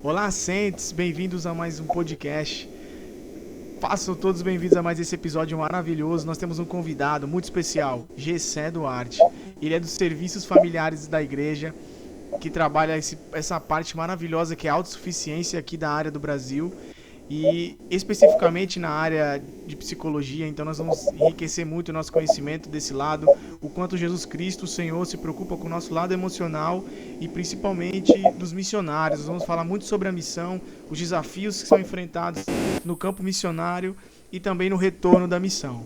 Olá, Sentes, bem-vindos a mais um podcast. Façam todos bem-vindos a mais esse episódio maravilhoso. Nós temos um convidado muito especial, Gessé Duarte. Ele é dos serviços familiares da igreja, que trabalha essa parte maravilhosa que é a autossuficiência aqui da área do Brasil. E especificamente na área de psicologia, então nós vamos enriquecer muito o nosso conhecimento desse lado, o quanto Jesus Cristo, o Senhor, se preocupa com o nosso lado emocional e principalmente dos missionários. Nós vamos falar muito sobre a missão, os desafios que são enfrentados no campo missionário e também no retorno da missão.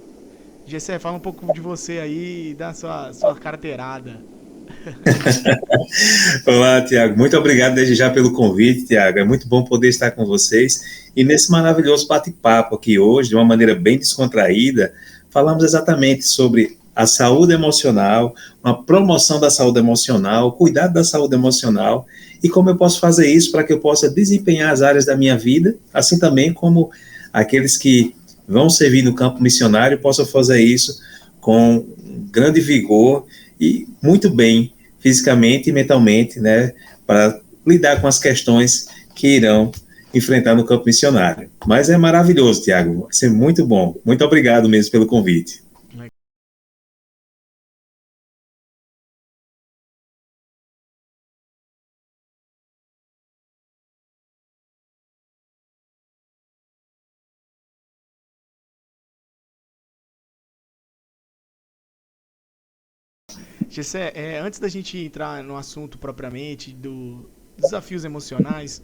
Gessé, fala um pouco de você aí e da sua carteirada. Olá, Tiago. Muito obrigado desde já pelo convite, Tiago. É muito bom poder estar com vocês e nesse maravilhoso bate-papo aqui hoje, de uma maneira bem descontraída, falamos exatamente sobre a saúde emocional, uma promoção da saúde emocional, cuidado da saúde emocional e como eu posso fazer isso para que eu possa desempenhar as áreas da minha vida, assim também como aqueles que vão servir no campo missionário possam fazer isso com grande vigor e muito bem fisicamente e mentalmente, né, para lidar com as questões que irão enfrentar no campo missionário. Mas é maravilhoso, Tiago, vai ser muito bom. Muito obrigado mesmo pelo convite. Gessé, antes da gente entrar no assunto propriamente dos desafios emocionais,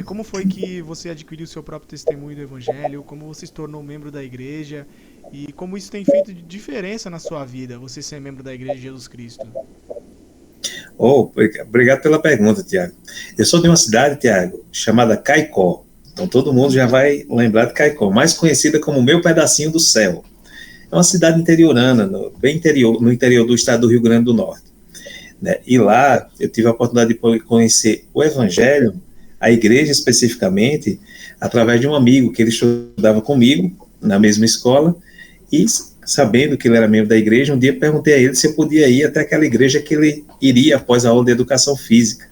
como foi que você adquiriu o seu próprio testemunho do Evangelho? Como você se tornou membro da igreja? E como isso tem feito diferença na sua vida, você ser membro da Igreja de Jesus Cristo? Oh, obrigado pela pergunta, Tiago. Eu sou de uma cidade, Tiago, chamada Caicó. Então todo mundo já vai lembrar de Caicó, mais conhecida como Meu Pedacinho do Céu. É uma cidade interiorana, bem interior, no interior do estado do Rio Grande do Norte, né? E lá eu tive a oportunidade de conhecer o Evangelho, a igreja especificamente, através de um amigo que ele estudava comigo na mesma escola e sabendo que ele era membro da igreja, um dia perguntei a ele se eu podia ir até aquela igreja que ele iria após a aula de educação física.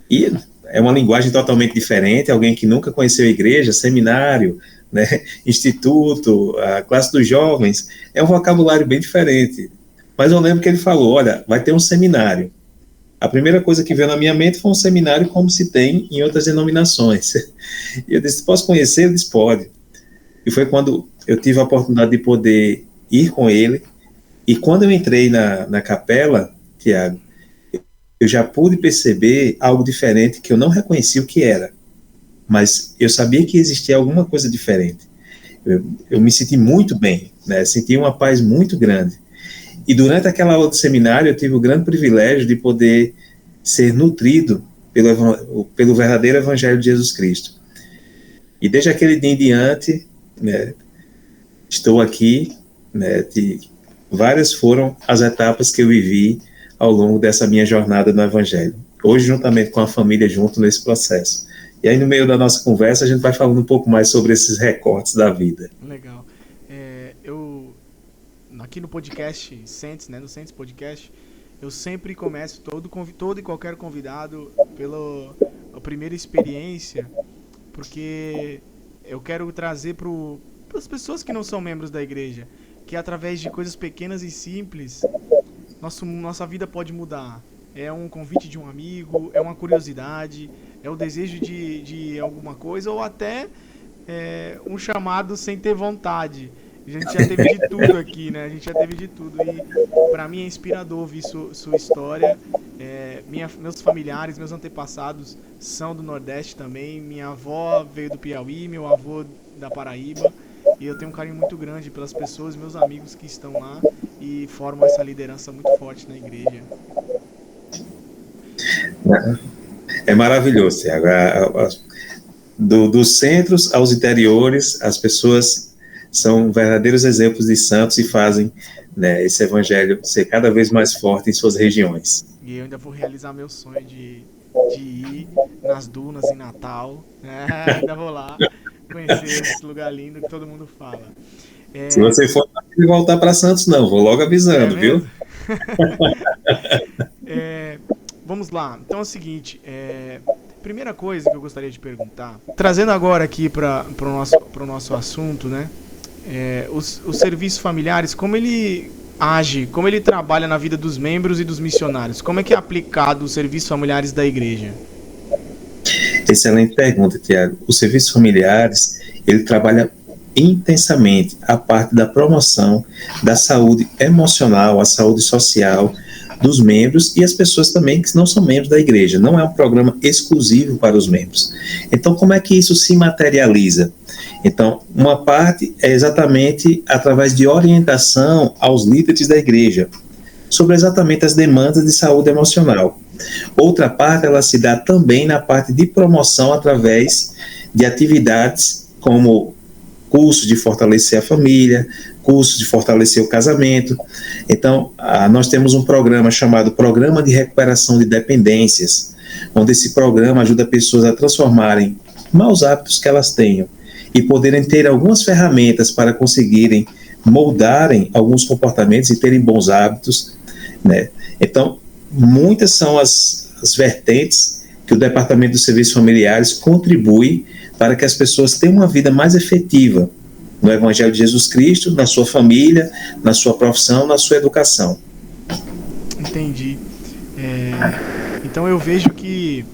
E é uma linguagem totalmente diferente, alguém que nunca conheceu a igreja, seminário, né, instituto, a classe dos jovens, é um vocabulário bem diferente. Mas eu lembro que ele falou, olha, vai ter um seminário. A primeira coisa que veio na minha mente foi um seminário como se tem em outras denominações. E eu disse, posso conhecer? Ele disse, pode. E foi quando eu tive a oportunidade de poder ir com ele. E quando eu entrei na capela, Tiago, eu já pude perceber algo diferente que eu não reconhecia o que era. Mas eu sabia que existia alguma coisa diferente. Eu me senti muito bem, né? Senti uma paz muito grande. E durante aquela aula de seminário, eu tive o grande privilégio de poder ser nutrido pelo verdadeiro Evangelho de Jesus Cristo. E desde aquele dia em diante, né, estou aqui, né, várias foram as etapas que eu vivi ao longo dessa minha jornada no Evangelho. Hoje, juntamente com a família, junto nesse processo. E aí, no meio da nossa conversa, a gente vai falando um pouco mais sobre esses recortes da vida. Legal. Eu aqui no podcast Sentes, né, no Sentes Podcast, eu sempre começo todo e qualquer convidado pela a primeira experiência, porque eu quero trazer para as pessoas que não são membros da igreja, que através de coisas pequenas e simples, nossa vida pode mudar. É um convite de um amigo, é uma curiosidade, é o desejo de alguma coisa, ou até um chamado sem ter vontade. A gente já teve de tudo aqui, né? A gente já teve de tudo. E para mim é inspirador ouvir sua história. Meus familiares, meus antepassados são do Nordeste também. Minha avó veio do Piauí, meu avô da Paraíba. E eu tenho um carinho muito grande pelas pessoas, meus amigos que estão lá e formam essa liderança muito forte na igreja. É maravilhoso, Tiago. Dos centros aos interiores, as pessoas são verdadeiros exemplos de santos e fazem, né, esse evangelho ser cada vez mais forte em suas regiões. E eu ainda vou realizar meu sonho de ir nas dunas em Natal. Ainda vou lá conhecer esse lugar lindo que todo mundo fala. Se você for voltar para Santos, não, vou logo avisando, viu? Vamos lá. Então é o seguinte, Primeira coisa que eu gostaria de perguntar, trazendo agora aqui para o nosso assunto, né? Os serviços familiares, como ele age, como ele trabalha na vida dos membros e dos missionários? Como é que é aplicado os serviços familiares da igreja? Excelente pergunta, Tiago. Os serviços familiares, ele trabalha intensamente a parte da promoção da saúde emocional, a saúde social dos membros e as pessoas também que não são membros da igreja. Não é um programa exclusivo para os membros. Então, como é que isso se materializa? Então, uma parte é exatamente através de orientação aos líderes da igreja sobre exatamente as demandas de saúde emocional. Outra parte, ela se dá também na parte de promoção através de atividades como cursos de fortalecer a família, cursos de fortalecer o casamento. Então, nós temos um programa chamado Programa de Recuperação de Dependências, onde esse programa ajuda pessoas a transformarem maus hábitos que elas tenham e poderem ter algumas ferramentas para conseguirem moldarem alguns comportamentos e terem bons hábitos, né? Então, muitas são as vertentes que o Departamento dos Serviços Familiares contribui para que as pessoas tenham uma vida mais efetiva no Evangelho de Jesus Cristo, na sua família, na sua profissão, na sua educação. Entendi. Então eu vejo que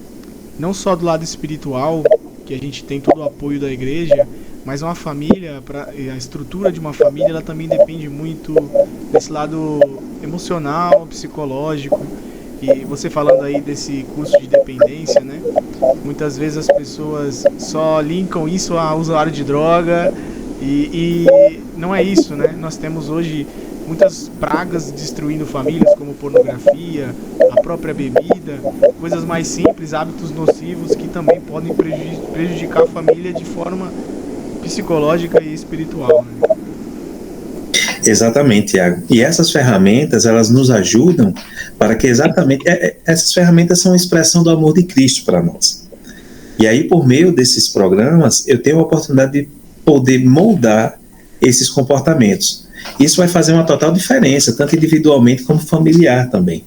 não só do lado espiritual, que a gente tem todo o apoio da igreja, mas uma família, a estrutura de uma família, ela também depende muito desse lado emocional, psicológico. E você falando aí desse curso de dependência, né? Muitas vezes as pessoas só linkam isso a usuário de droga e não é isso, né? Nós temos hoje muitas pragas destruindo famílias, como pornografia, a própria bebida, coisas mais simples, hábitos nocivos que também podem prejudicar a família de forma psicológica e espiritual, né? Exatamente, Tiago. E essas ferramentas, elas nos ajudam para que exatamente... essas ferramentas são a expressão do amor de Cristo para nós. E aí, por meio desses programas, eu tenho a oportunidade de poder moldar esses comportamentos. Isso vai fazer uma total diferença, tanto individualmente como familiar também.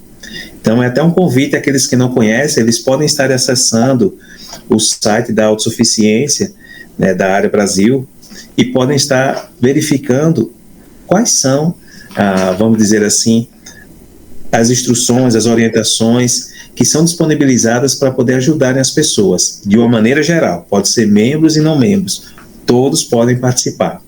Então, é até um convite àqueles que não conhecem, eles podem estar acessando o site da Autossuficiência, né, da Área Brasil, e podem estar verificando quais são, vamos dizer assim, as instruções, as orientações que são disponibilizadas para poder ajudarem as pessoas, de uma maneira geral. Pode ser membros e não membros. Todos podem participar.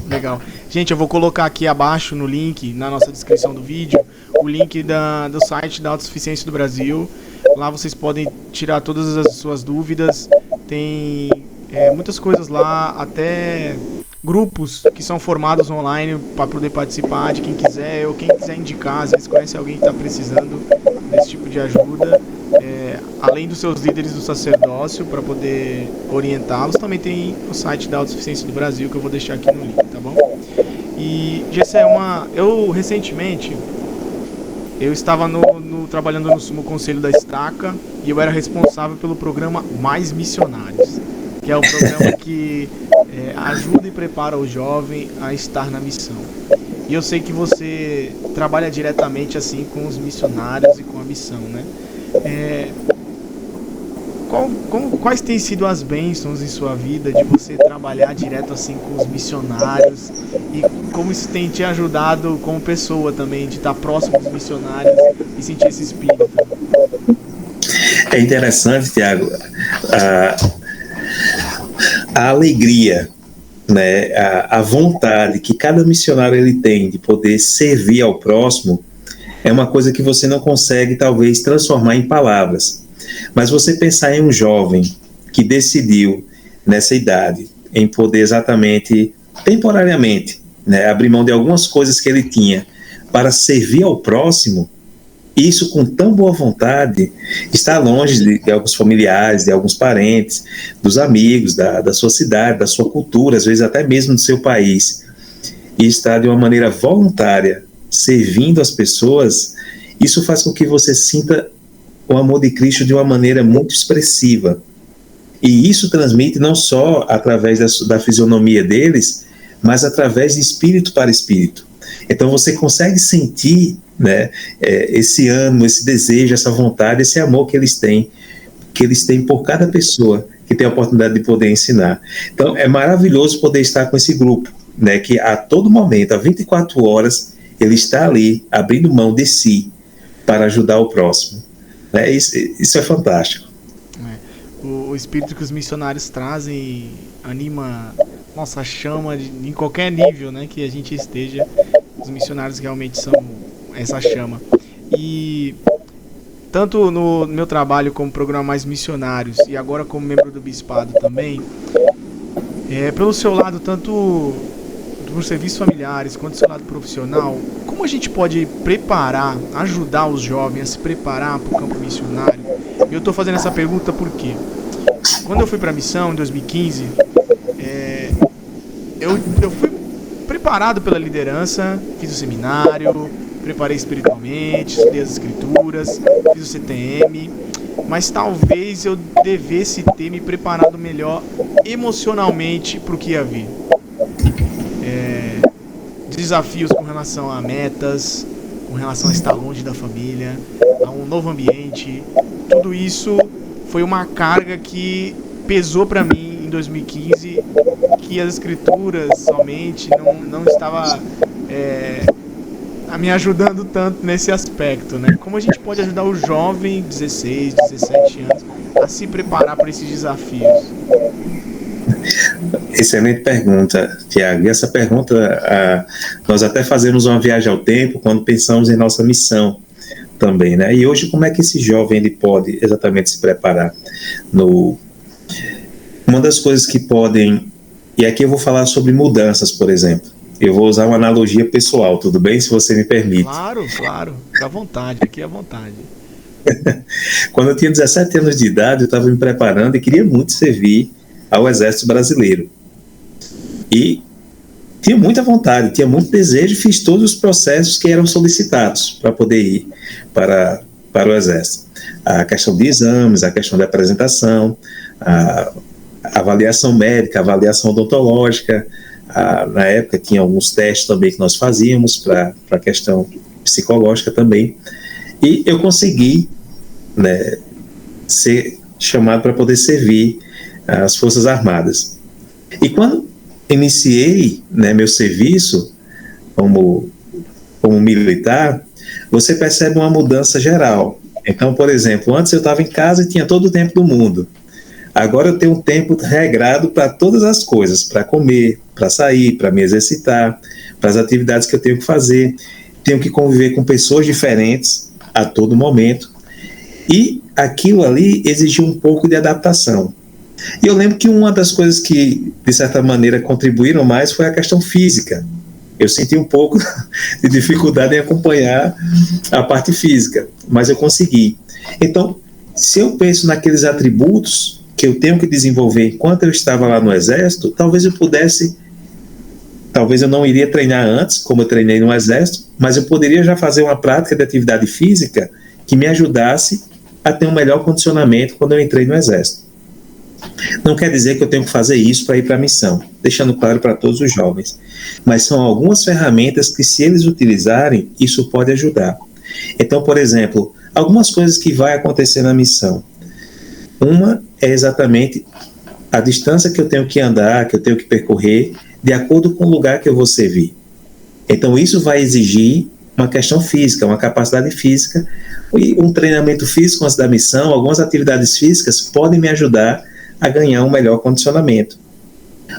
Legal. Gente, eu vou colocar aqui abaixo no link, na nossa descrição do vídeo, o link do site da Autossuficiência do Brasil. Lá vocês podem tirar todas as suas dúvidas. Tem muitas coisas lá, até grupos que são formados online para poder participar, de quem quiser, ou quem quiser indicar, às vezes conhece alguém que está precisando desse tipo de ajuda, além dos seus líderes do sacerdócio, para poder orientá-los. Também tem o site da Autossuficiência do Brasil, que eu vou deixar aqui no link, tá bom? E Gessé, eu recentemente eu estava trabalhando no Sumo Conselho da Estaca e eu era responsável pelo programa Mais Missionários, que é o programa que ajuda e prepara o jovem a estar na missão. E eu sei que você trabalha diretamente assim com os missionários e com a missão, né? Quais têm sido as bênçãos em sua vida de você trabalhar direto assim com os missionários e como isso tem te ajudado como pessoa também, de estar próximo dos missionários e sentir esse espírito? É interessante, Tiago, a alegria, né, a vontade que cada missionário ele tem de poder servir ao próximo é uma coisa que você não consegue talvez transformar em palavras. Mas você pensar em um jovem que decidiu nessa idade em poder exatamente, temporariamente, né, abrir mão de algumas coisas que ele tinha para servir ao próximo, isso com tão boa vontade, está longe de alguns familiares, de alguns parentes, dos amigos, da sua cidade, da sua cultura, às vezes até mesmo do seu país, e está de uma maneira voluntária servindo as pessoas. Isso faz com que você sinta o amor de Cristo de uma maneira muito expressiva. E isso transmite não só através da fisionomia deles, mas através de espírito para espírito. Então você consegue sentir, né, esse ânimo, esse desejo, essa vontade, esse amor que eles têm que eles têm por cada pessoa que tem a oportunidade de poder ensinar. Então, é maravilhoso poder estar com esse grupo, né, que a todo momento, a 24 horas, ele está ali, abrindo mão de si, para ajudar o próximo. Né? Isso é fantástico. O espírito que os missionários trazem anima nossa chama em qualquer nível, né, que a gente esteja. Os missionários realmente são essa chama. E tanto no meu trabalho como programa Mais Missionários e agora como membro do Bispado também, pelo seu lado, tanto por serviços familiares quanto do seu lado profissional, como a gente pode preparar, ajudar os jovens a se preparar para o campo missionário? E eu estou fazendo essa pergunta porque quando eu fui para a missão em 2015, eu fui preparado pela liderança, fiz o seminário, preparei espiritualmente, estudei as escrituras, fiz o CTM, mas talvez eu devesse ter me preparado melhor emocionalmente para o que ia vir. Desafios com relação a metas, com relação a estar longe da família, a um novo ambiente, tudo isso foi uma carga que pesou para mim em 2015, que as escrituras somente não estava me ajudando tanto nesse aspecto, né? Como a gente pode ajudar o jovem, 16, 17 anos, a se preparar para esses desafios? Excelente pergunta, Tiago. E essa pergunta, nós até fazemos uma viagem ao tempo quando pensamos em nossa missão também, né? E hoje, como é que esse jovem ele pode exatamente se preparar? Uma das coisas que podem, e aqui eu vou falar sobre mudanças, por exemplo. Eu vou usar uma analogia pessoal, tudo bem? Se você me permite. Claro, fica à vontade, aqui é à vontade. Quando eu tinha 17 anos de idade, eu estava me preparando e queria muito servir ao Exército Brasileiro. E tinha muita vontade, tinha muito desejo, fiz todos os processos que eram solicitados para poder ir para o Exército. A questão de exames, a questão de apresentação, a avaliação médica, a avaliação odontológica. Na época tinha alguns testes também que nós fazíamos para a questão psicológica também. E eu consegui, né, ser chamado para poder servir as Forças Armadas. E quando iniciei, né, meu serviço como militar, você percebe uma mudança geral. Então, por exemplo, antes eu estava em casa e tinha todo o tempo do mundo. Agora eu tenho um tempo regrado para todas as coisas, para comer, para sair, para me exercitar, para as atividades que eu tenho que fazer. Tenho que conviver com pessoas diferentes a todo momento. E aquilo ali exigiu um pouco de adaptação. E eu lembro que uma das coisas que, de certa maneira, contribuíram mais foi a questão física. Eu senti um pouco de dificuldade em acompanhar a parte física, mas eu consegui. Então, se eu penso naqueles atributos que eu tenho que desenvolver enquanto eu estava lá no Exército, talvez eu não iria treinar antes, como eu treinei no Exército, mas eu poderia já fazer uma prática de atividade física que me ajudasse a ter um melhor condicionamento quando eu entrei no Exército. Não quer dizer que eu tenho que fazer isso para ir para a missão, deixando claro para todos os jovens, mas são algumas ferramentas que, se eles utilizarem, isso pode ajudar. Então, por exemplo, algumas coisas que vai acontecer na missão. Uma é exatamente a distância que eu tenho que andar, que eu tenho que percorrer, de acordo com o lugar que eu vou servir. Então, isso vai exigir uma questão física, uma capacidade física, e um treinamento físico antes da missão, algumas atividades físicas podem me ajudar a ganhar um melhor condicionamento.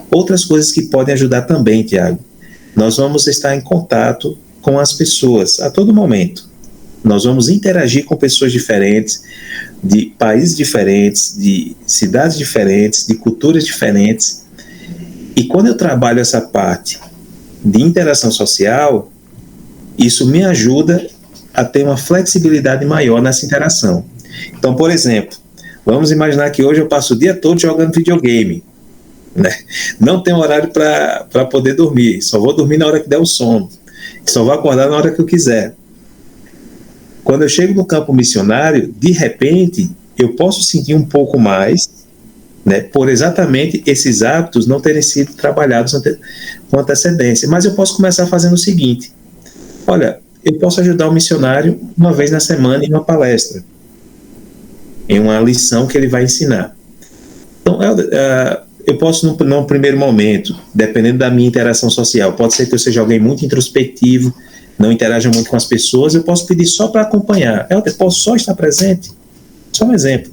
Outras coisas que podem ajudar também, Tiago, nós vamos estar em contato com as pessoas a todo momento. Nós vamos interagir com pessoas diferentes, de países diferentes, de cidades diferentes, de culturas diferentes. E quando eu trabalho essa parte de interação social, isso me ajuda a ter uma flexibilidade maior nessa interação. Então, por exemplo, vamos imaginar que hoje eu passo o dia todo jogando videogame, né? Não tenho horário para poder dormir, só vou dormir na hora que der o sono, só vou acordar na hora que eu quiser. Quando eu chego no campo missionário, de repente, eu posso sentir um pouco mais, né, por exatamente esses hábitos não terem sido trabalhados com antecedência. Mas eu posso começar fazendo o seguinte: olha, eu posso ajudar o missionário uma vez na semana em uma palestra. em uma lição que ele vai ensinar. Então, eu posso, num primeiro momento, dependendo da minha interação social, pode ser que eu seja alguém muito introspectivo, não interaja muito com as pessoas, eu posso pedir só para acompanhar. Eu posso só estar presente. Só um exemplo.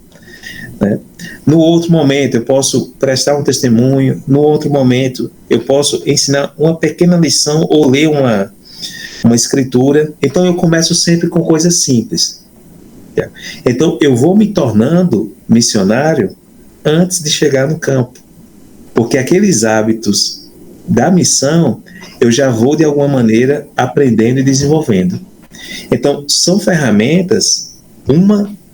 Né? No outro momento, eu posso prestar um testemunho. No outro momento, eu posso ensinar uma pequena lição ou ler uma escritura. Então, eu começo sempre com coisas simples. Então, eu vou me tornando missionário antes de chegar no campo. Porque aqueles hábitos da missão, eu já vou, de alguma maneira, aprendendo e desenvolvendo. Então, são ferramentas,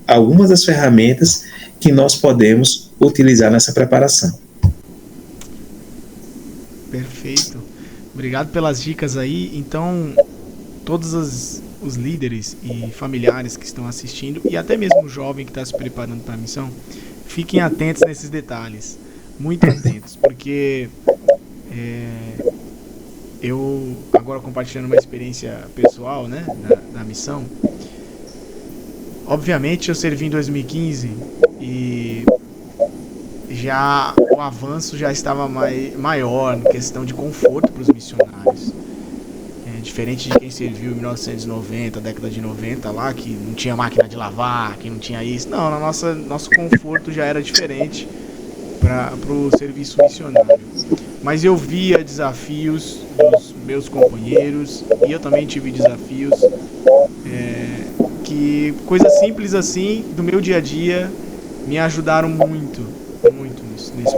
algumas das ferramentas que nós podemos utilizar nessa preparação. Perfeito. Obrigado pelas dicas aí. Então, todos os líderes e familiares que estão assistindo, e até mesmo o jovem que está se preparando para a missão, fiquem atentos nesses detalhes. Muito atentos, porque eu, agora compartilhando uma experiência pessoal, né, da missão, obviamente eu servi em 2015 e já o avanço já estava maior na questão de conforto para os missionários. Diferente de quem serviu em 1990, década de 90 lá, que não tinha máquina de lavar, que não tinha isso. Não, nosso conforto já era diferente para o serviço missionário. Mas eu via desafios dos meus companheiros e eu também tive desafios que coisas simples assim do meu dia a dia me ajudaram muito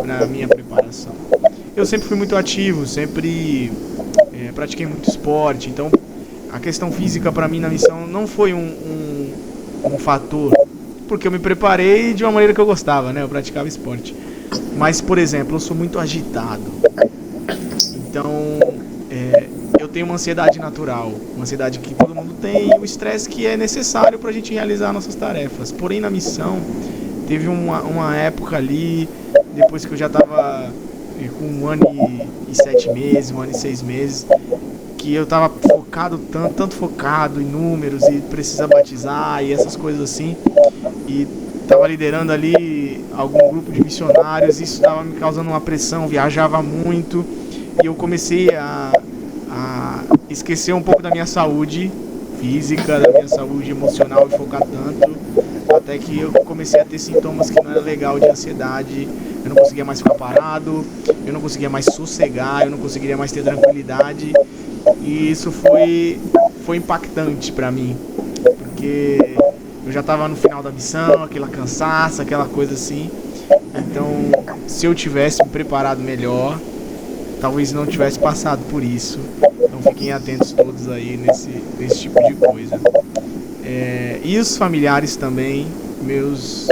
na minha preparação. Eu sempre fui muito ativo, sempre pratiquei muito esporte, então a questão física para mim na missão não foi um fator, porque eu me preparei de uma maneira que eu gostava, né? Eu praticava esporte. Mas, por exemplo, eu sou muito agitado. Então, eu tenho uma ansiedade natural, uma ansiedade que todo mundo tem, e o estresse que é necessário para a gente realizar nossas tarefas. Porém, na missão, teve uma época ali, depois que eu já estava com 1 ano e 7 meses, 1 ano e 6 meses, que eu estava focado, tanto focado em números e precisa batizar e essas coisas assim, e estava liderando ali algum grupo de missionários, isso estava me causando uma pressão, viajava muito, e eu comecei a esquecer um pouco da minha saúde física, da minha saúde emocional e focar tanto, até que eu comecei a ter sintomas que não era legal de ansiedade. Eu não conseguia mais ficar parado, eu não conseguia mais sossegar, eu não conseguiria mais ter tranquilidade, e isso foi impactante para mim, porque eu já estava no final da missão, aquela cansaço, aquela coisa assim. Então, se eu tivesse me preparado melhor, talvez não tivesse passado por isso. Então fiquem atentos todos aí nesse tipo de coisa. E os familiares também, meus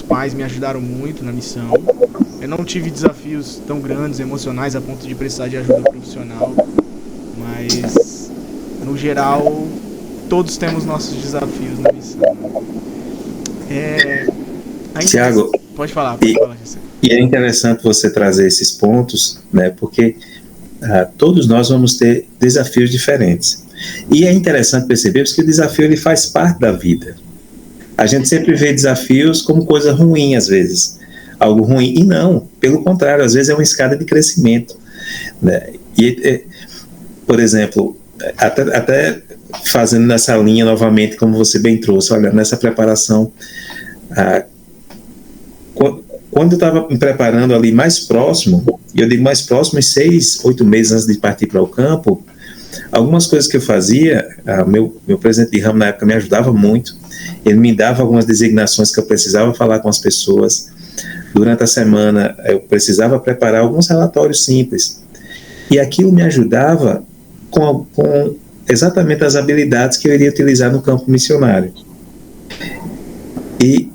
pais me ajudaram muito na missão. Eu não tive desafios tão grandes, emocionais, a ponto de precisar de ajuda profissional, mas no geral todos temos nossos desafios na missão. Tiago, pode falar, e é interessante você trazer esses pontos, né, porque todos nós vamos ter desafios diferentes. E é interessante perceber que o desafio ele faz parte da vida. A gente sempre vê desafios como coisa ruim, às vezes. Algo ruim. E não, pelo contrário, às vezes é uma escada de crescimento. Né? E, por exemplo, até fazendo nessa linha novamente, como você bem trouxe, olha, nessa preparação, quando eu estava me preparando ali mais próximo, e eu digo mais próximo, 6, 8 meses antes de partir para o campo, algumas coisas que eu fazia, meu presidente de ramo na época me ajudava muito, ele me dava algumas designações que eu precisava falar com as pessoas. Durante a semana eu precisava preparar alguns relatórios simples, e aquilo me ajudava com exatamente as habilidades que eu iria utilizar no campo missionário. E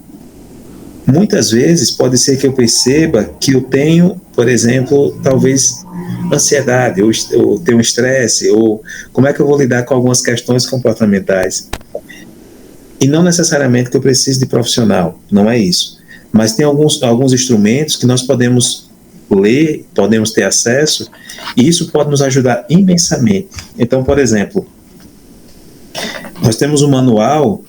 muitas vezes pode ser que eu perceba que eu tenho, por exemplo, talvez ansiedade, ou tenho estresse, ou como é que eu vou lidar com algumas questões comportamentais. E não necessariamente que eu precise de profissional, não é isso. Mas tem alguns instrumentos que nós podemos ler, podemos ter acesso, e isso pode nos ajudar imensamente. Então, por exemplo, nós temos um manual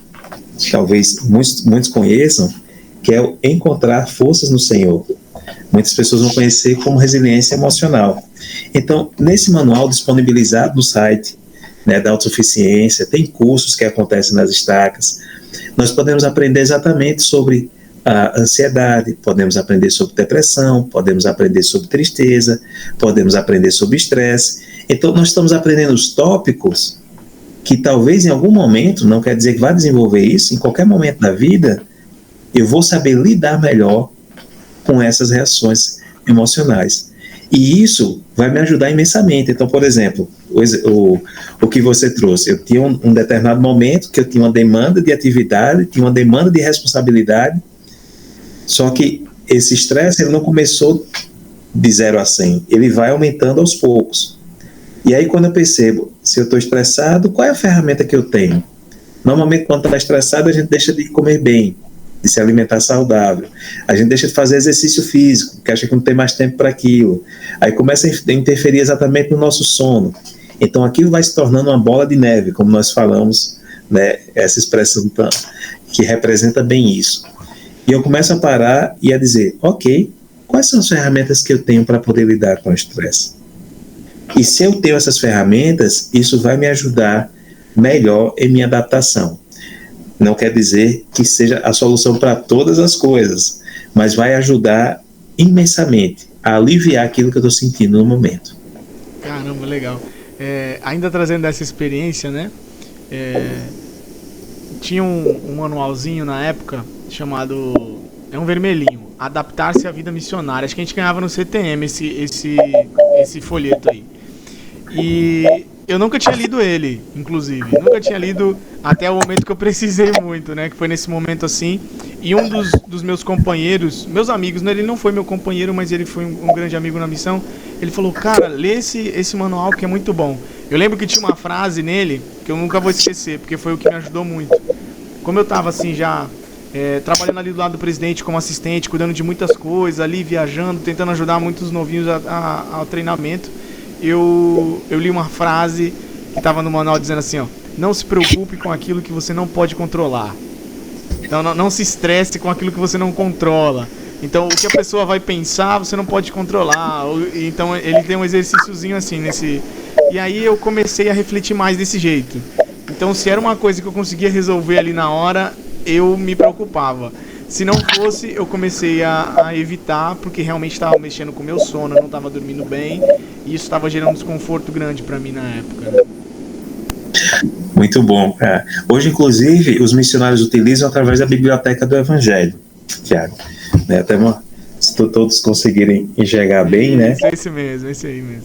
talvez muitos conheçam, que é o encontrar forças no Senhor. Muitas pessoas vão conhecer como resiliência emocional. Então, nesse manual disponibilizado no site, né, da autossuficiência, tem cursos que acontecem nas estacas. Nós podemos aprender exatamente sobre a ansiedade, podemos aprender sobre depressão, podemos aprender sobre tristeza, podemos aprender sobre estresse. Então, nós estamos aprendendo os tópicos que talvez em algum momento, não quer dizer que vá desenvolver isso, em qualquer momento da vida, eu vou saber lidar melhor com essas reações emocionais. E isso vai me ajudar imensamente. Então, por exemplo, o que você trouxe, eu tinha um determinado momento que eu tinha uma demanda de atividade, tinha uma demanda de responsabilidade, só que esse estresse ele não começou de 0 a 100, ele vai aumentando aos poucos. E aí quando eu percebo, se eu estou estressado, qual é a ferramenta que eu tenho? Normalmente quando está estressado a gente deixa de comer bem, de se alimentar saudável, a gente deixa de fazer exercício físico, porque acha que não tem mais tempo para aquilo, aí começa a interferir exatamente no nosso sono, então aquilo vai se tornando uma bola de neve, como nós falamos, né, essa expressão que representa bem isso, e eu começo a parar e a dizer, ok, quais são as ferramentas que eu tenho para poder lidar com o estresse? E se eu tenho essas ferramentas, isso vai me ajudar melhor em minha adaptação. Não quer dizer que seja a solução para todas as coisas, mas vai ajudar imensamente a aliviar aquilo que eu estou sentindo no momento. Caramba, legal. Ainda trazendo essa experiência, né? Tinha um manualzinho na época chamado... É um vermelhinho. Adaptar-se à vida missionária. Acho que a gente ganhava no CTM esse folheto aí. E eu nunca tinha lido ele, inclusive. Nunca tinha lido até o momento que eu precisei muito, né? Que foi nesse momento assim. E um dos meus companheiros, meus amigos, né? Ele não foi meu companheiro, mas ele foi um grande amigo na missão. Ele falou, cara, lê esse manual que é muito bom. Eu lembro que tinha uma frase nele que eu nunca vou esquecer, porque foi o que me ajudou muito. Como eu tava assim já... trabalhando ali do lado do presidente como assistente, cuidando de muitas coisas, ali viajando, tentando ajudar muitos novinhos ao treinamento, eu li uma frase que estava no manual dizendo assim, ó, não se preocupe com aquilo que você não pode controlar. Então não se estresse com aquilo que você não controla. Então o que a pessoa vai pensar você não pode controlar. Então ele tem um exercíciozinho assim nesse. E aí eu comecei a refletir mais desse jeito. Então se era uma coisa que eu conseguia resolver ali na hora, eu me preocupava. Se não fosse, eu comecei a evitar, porque realmente estava mexendo com o meu sono, eu não estava dormindo bem, e isso estava gerando um desconforto grande para mim na época, né? Muito bom. Hoje, inclusive, os missionários utilizam através da Biblioteca do Evangelho, Tiago. Né? Até se todos conseguirem enxergar bem, né? Esse aí mesmo.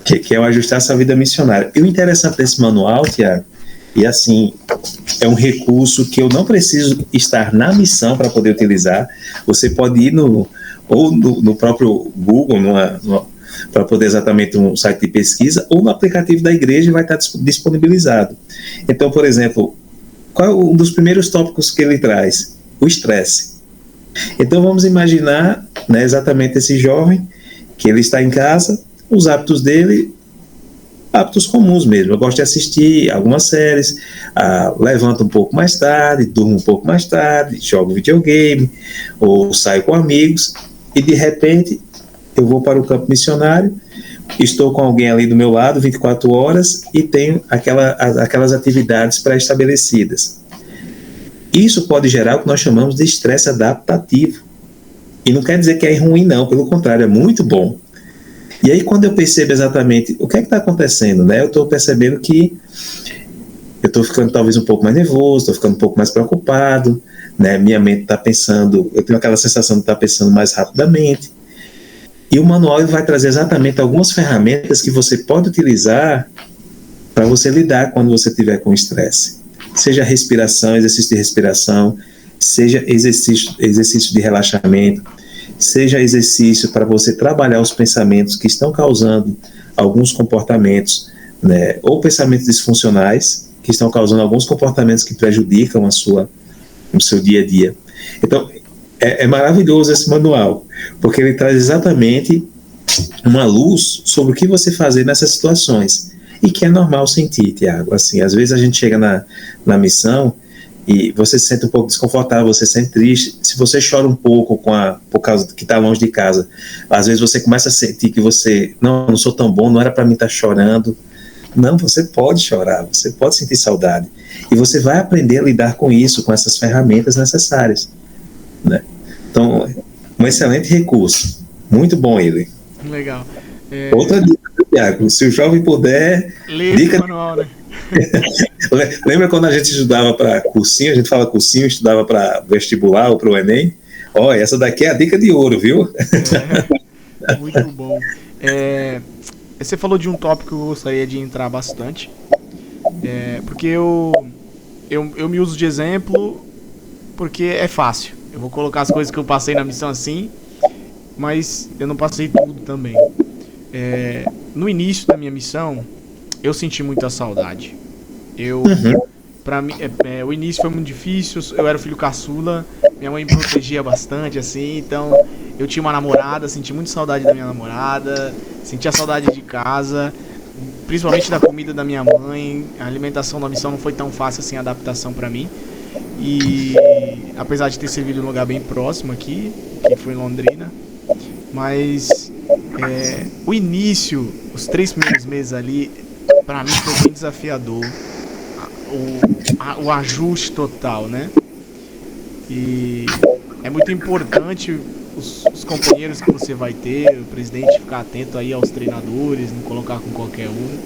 Que é o Ajustar Essa Vida Missionária. E o interessante desse manual, Tiago, e assim, é um recurso que eu não preciso estar na missão para poder utilizar. Você pode ir no próprio Google, para poder exatamente um site de pesquisa, ou no aplicativo da igreja vai estar disponibilizado. Então, por exemplo, qual é um dos primeiros tópicos que ele traz? O estresse. Então vamos imaginar, né, exatamente esse jovem, que ele está em casa, os hábitos dele... hábitos comuns mesmo, eu gosto de assistir algumas séries, levanto um pouco mais tarde, durmo um pouco mais tarde, jogo videogame, ou saio com amigos, e de repente eu vou para o campo missionário, estou com alguém ali do meu lado 24 horas e tenho aquelas atividades pré-estabelecidas. Isso pode gerar o que nós chamamos de estresse adaptativo, e não quer dizer que é ruim não, pelo contrário, é muito bom. E aí quando eu percebo exatamente o que é que está acontecendo, né? Eu estou percebendo que eu estou ficando talvez um pouco mais nervoso, estou ficando um pouco mais preocupado, né? Minha mente está pensando, eu tenho aquela sensação de estar pensando mais rapidamente. E o manual vai trazer exatamente algumas ferramentas que você pode utilizar para você lidar quando você estiver com estresse. Seja respiração, exercício de respiração, seja exercício de relaxamento, seja exercício para você trabalhar os pensamentos que estão causando alguns comportamentos, né, ou pensamentos disfuncionais, que estão causando alguns comportamentos que prejudicam o seu dia a dia. Então, é maravilhoso esse manual, porque ele traz exatamente uma luz sobre o que você fazer nessas situações, e que é normal sentir, Tiago. Assim, às vezes a gente chega na missão e você se sente um pouco desconfortável, você se sente triste, se você chora um pouco por causa que está longe de casa, às vezes você começa a sentir que você, não sou tão bom, não era para mim estar chorando. Não, você pode chorar, você pode sentir saudade, e você vai aprender a lidar com isso, com essas ferramentas necessárias, né? Então, um excelente recurso, muito bom ele. Legal. Outra dica, Thiago, se o jovem puder... Ler dica... o manual, né? Lembra quando a gente estudava para cursinho, a gente fala cursinho, estudava para vestibular ou para o Enem? Ó, essa daqui é a dica de ouro, viu? Muito bom. Você falou de um tópico que eu gostaria de entrar bastante, porque eu me uso de exemplo porque é fácil. Eu vou colocar as coisas que eu passei na missão assim, mas eu não passei tudo também. No início da minha missão, eu senti muita saudade. Pra mim, o início foi muito difícil. Eu era o filho caçula, minha mãe me protegia bastante, assim, então eu tinha uma namorada, senti muita saudade da minha namorada, sentia saudade de casa, principalmente da comida da minha mãe. A alimentação da missão não foi tão fácil assim, a adaptação pra mim. E apesar de ter servido em um lugar bem próximo aqui, que foi em Londrina, mas o início, os 3 primeiros meses ali, pra mim foi bem desafiador. O ajuste total, né? E é muito importante os companheiros que você vai ter, o presidente ficar atento aí aos treinadores, não colocar com qualquer um.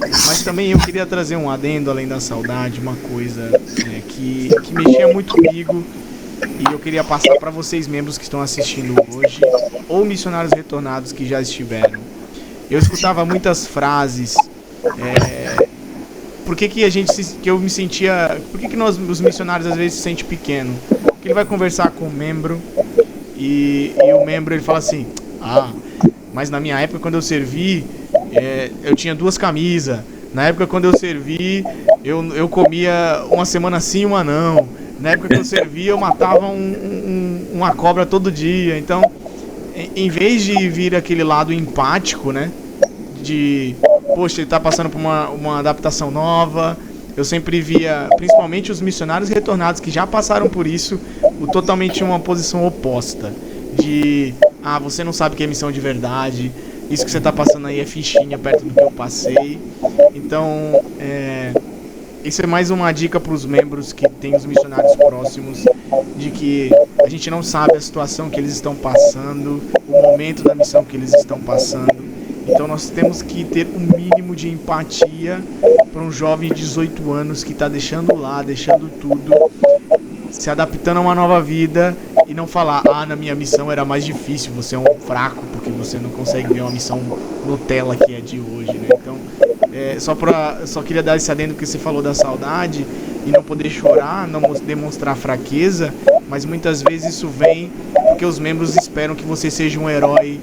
Mas também eu queria trazer um adendo além da saudade, uma coisa que mexia muito comigo, e eu queria passar para vocês, membros que estão assistindo hoje, ou missionários retornados que já estiveram. Eu escutava muitas frases. Por que eu me sentia... Por que nós, os missionários, às vezes se sente pequeno? Porque ele vai conversar com o membro e o membro ele fala assim: mas na minha época quando eu servi, eu tinha 2 camisas. Na época quando eu servi, eu comia uma semana sim, uma não. Na época que eu servi, eu matava uma cobra todo dia. Então, em vez de vir aquele lado empático, né? De... poxa, ele tá passando por uma adaptação nova. Eu sempre via, principalmente os missionários retornados que já passaram por isso, totalmente uma posição oposta. De, você não sabe o que é missão de verdade, isso que você tá passando aí é fichinha perto do que eu passei. Então, isso é mais uma dica para os membros que tem os missionários próximos, de que a gente não sabe a situação que eles estão passando, o momento da missão que eles estão passando. Então nós temos que ter um mínimo de empatia para um jovem de 18 anos que está deixando tudo, se adaptando a uma nova vida, e não falar: na minha missão era mais difícil, você é um fraco porque você não consegue ver uma missão Nutella que é de hoje, né? Então, só queria dar esse adendo que você falou da saudade e não poder chorar, não demonstrar fraqueza, mas muitas vezes isso vem porque os membros esperam que você seja um herói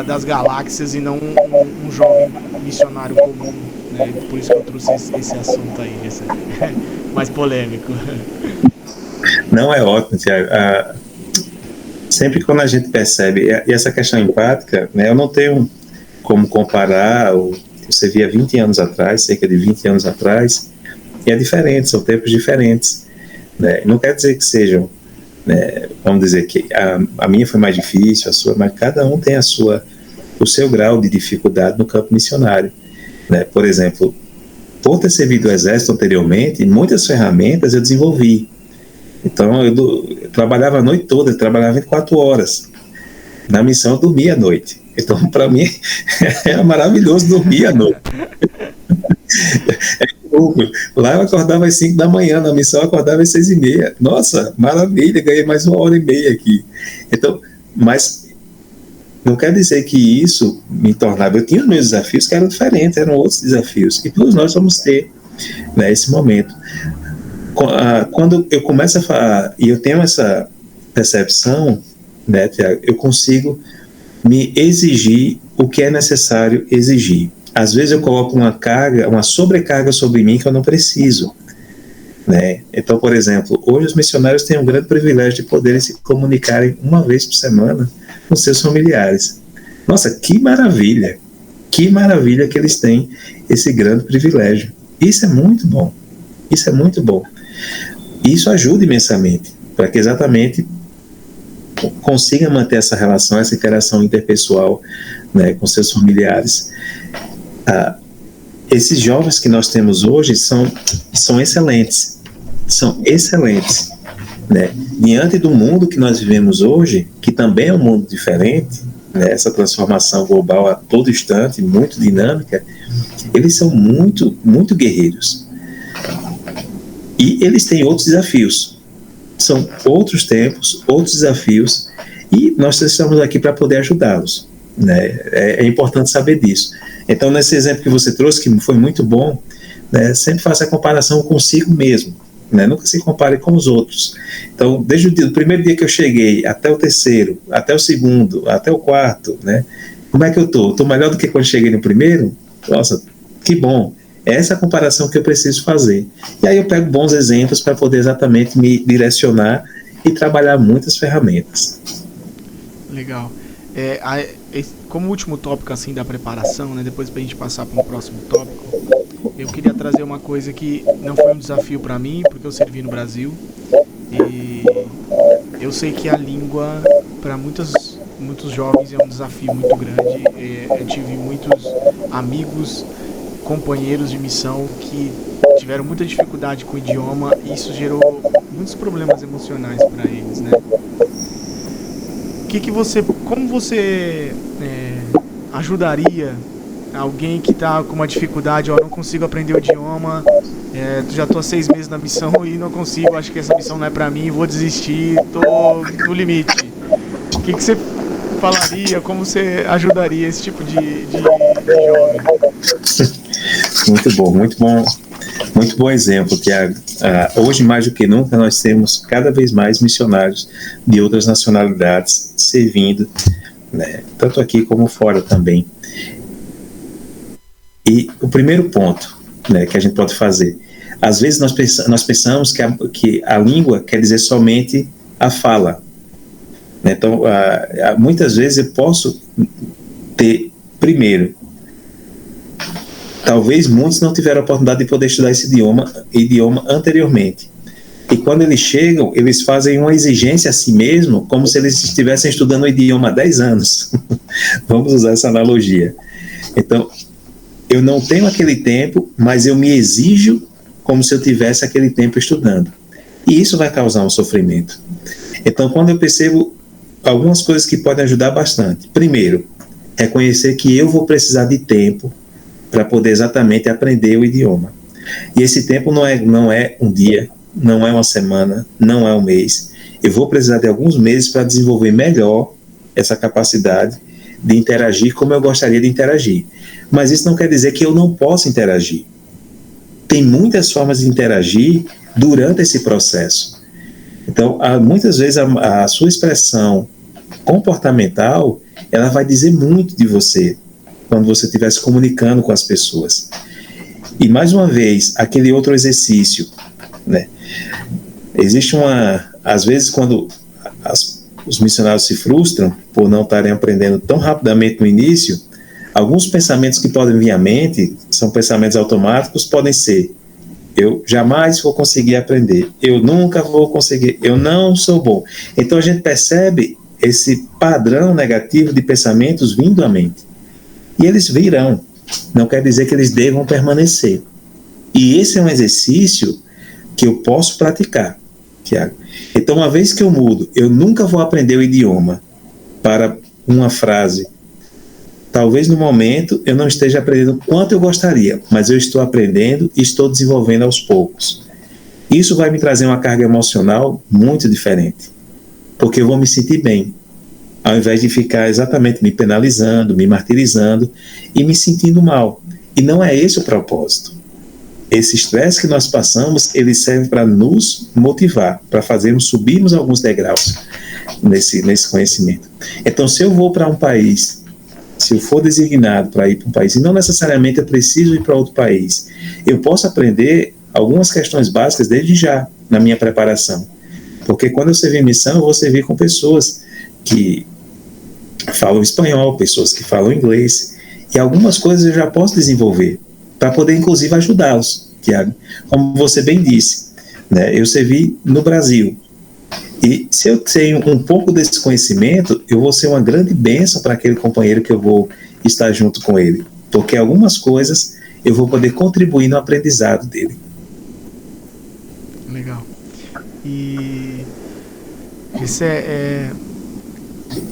das galáxias e não um jovem missionário comum, né? Por isso que eu trouxe esse assunto aí, mais polêmico. Não, é ótimo, Thiago. Sempre quando a gente percebe, e essa questão empática, né, eu não tenho como comparar o que você via 20 anos atrás, cerca de 20 anos atrás, e é diferente, são tempos diferentes, né? Não quer dizer que sejam, vamos dizer que a minha foi mais difícil, a sua, mas cada um tem o seu grau de dificuldade no campo missionário, né? Por exemplo, por ter servido o exército anteriormente, muitas ferramentas eu desenvolvi. Então eu trabalhava a noite toda, eu trabalhava 24 horas. Na missão eu dormia à noite. Então para mim era maravilhoso dormir à noite. Lá eu acordava às 5 da manhã, na missão eu acordava às 6h30. Nossa, maravilha, ganhei mais 1h30 aqui. Então, mas não quer dizer que isso me tornava... Eu tinha os meus desafios que eram diferentes, eram outros desafios. E todos nós vamos ter, né, esse momento. Quando eu começo a falar, e eu tenho essa percepção, né, Tiago, eu consigo me exigir o que é necessário exigir. Às vezes eu coloco uma sobrecarga sobre mim que eu não preciso, né? Então, por exemplo, hoje os missionários têm um grande privilégio de poderem se comunicarem uma vez por semana com seus familiares. Nossa, que maravilha que eles têm esse grande privilégio. Isso é muito bom, isso é muito bom. E isso ajuda imensamente, para que exatamente consiga manter essa relação, essa interação interpessoal, né, com seus familiares. Esses jovens que nós temos hoje são excelentes, né? Diante do mundo que nós vivemos hoje, que também é um mundo diferente, né, essa transformação global a todo instante, muito dinâmica, eles são muito, muito guerreiros. E eles têm outros desafios. São outros tempos, outros desafios, e nós estamos aqui para poder ajudá-los, né? É importante saber disso. Então, nesse exemplo que você trouxe, que foi muito bom, né, sempre faça a comparação consigo mesmo, né? Nunca se compare com os outros. Então, desde o primeiro dia que eu cheguei, até o terceiro, até o segundo, até o quarto, né? Como é que eu estou? Estou melhor do que quando cheguei no primeiro? Nossa, que bom! É essa a comparação que eu preciso fazer. E aí eu pego bons exemplos para poder exatamente me direcionar e trabalhar muitas ferramentas. Legal. Como último tópico assim da preparação, né, depois para a gente passar para um próximo tópico, eu queria trazer uma coisa que não foi um desafio para mim, porque eu servi no Brasil, e eu sei que a língua para muitos jovens é um desafio muito grande. Eu tive muitos amigos, companheiros de missão que tiveram muita dificuldade com o idioma, e isso gerou muitos problemas emocionais para eles, né? Como você ajudaria alguém que está com uma dificuldade, não consigo aprender o idioma, já estou há 6 meses na missão e não consigo, acho que essa missão não é para mim, vou desistir, estou no limite. O que você falaria, como você ajudaria esse tipo de jovem? Muito bom, muito bom exemplo, Tiago. Hoje, mais do que nunca, nós temos cada vez mais missionários de outras nacionalidades servindo, né, tanto aqui como fora também. E o primeiro ponto, né, que a gente pode fazer, às vezes nós pensamos que a língua quer dizer somente a fala, né? Então, muitas vezes eu posso ter, primeiro, talvez muitos não tiveram a oportunidade de poder estudar esse idioma anteriormente. E quando eles chegam, eles fazem uma exigência a si mesmo, como se eles estivessem estudando o idioma há 10 anos. Vamos usar essa analogia. Então, eu não tenho aquele tempo, mas eu me exijo como se eu tivesse aquele tempo estudando. E isso vai causar um sofrimento. Então, quando eu percebo algumas coisas que podem ajudar bastante. Primeiro, reconhecer que eu vou precisar de tempo para poder exatamente aprender o idioma. E esse tempo não é um dia, não é uma semana, não é um mês. Eu vou precisar de alguns meses para desenvolver melhor essa capacidade de interagir como eu gostaria de interagir. Mas isso não quer dizer que eu não possa interagir. Tem muitas formas de interagir durante esse processo. Então, muitas vezes a sua expressão comportamental, ela vai dizer muito de você quando você estiver se comunicando com as pessoas. E, mais uma vez, aquele outro exercício, né? Existe às vezes, quando os missionários se frustram por não estarem aprendendo tão rapidamente no início, alguns pensamentos que podem vir à mente, são pensamentos automáticos, podem ser: eu jamais vou conseguir aprender, eu nunca vou conseguir, eu não sou bom. Então a gente percebe esse padrão negativo de pensamentos vindo à mente. E eles virão, não quer dizer que eles devam permanecer. E esse é um exercício que eu posso praticar, Tiago. Então, uma vez que eu mudo, eu nunca vou aprender o idioma para uma frase. Talvez no momento eu não esteja aprendendo quanto eu gostaria, mas eu estou aprendendo e estou desenvolvendo aos poucos. Isso vai me trazer uma carga emocional muito diferente, porque eu vou me sentir bem, ao invés de ficar exatamente me penalizando, me martirizando e me sentindo mal. E não é esse o propósito. Esse estresse que nós passamos, ele serve para nos motivar, para subirmos alguns degraus nesse conhecimento. Então, se eu vou para um país, se eu for designado para ir para um país, e não necessariamente eu preciso ir para outro país, eu posso aprender algumas questões básicas desde já, na minha preparação. Porque quando eu servir em missão, eu vou servir com pessoas que falam espanhol, pessoas que falam inglês, e algumas coisas eu já posso desenvolver, para poder inclusive ajudá-los, Tiago. Como você bem disse, né? Eu servi no Brasil. E se eu tenho um pouco desse conhecimento, eu vou ser uma grande bênção para aquele companheiro que eu vou estar junto com ele. Porque algumas coisas eu vou poder contribuir no aprendizado dele. Legal. E isso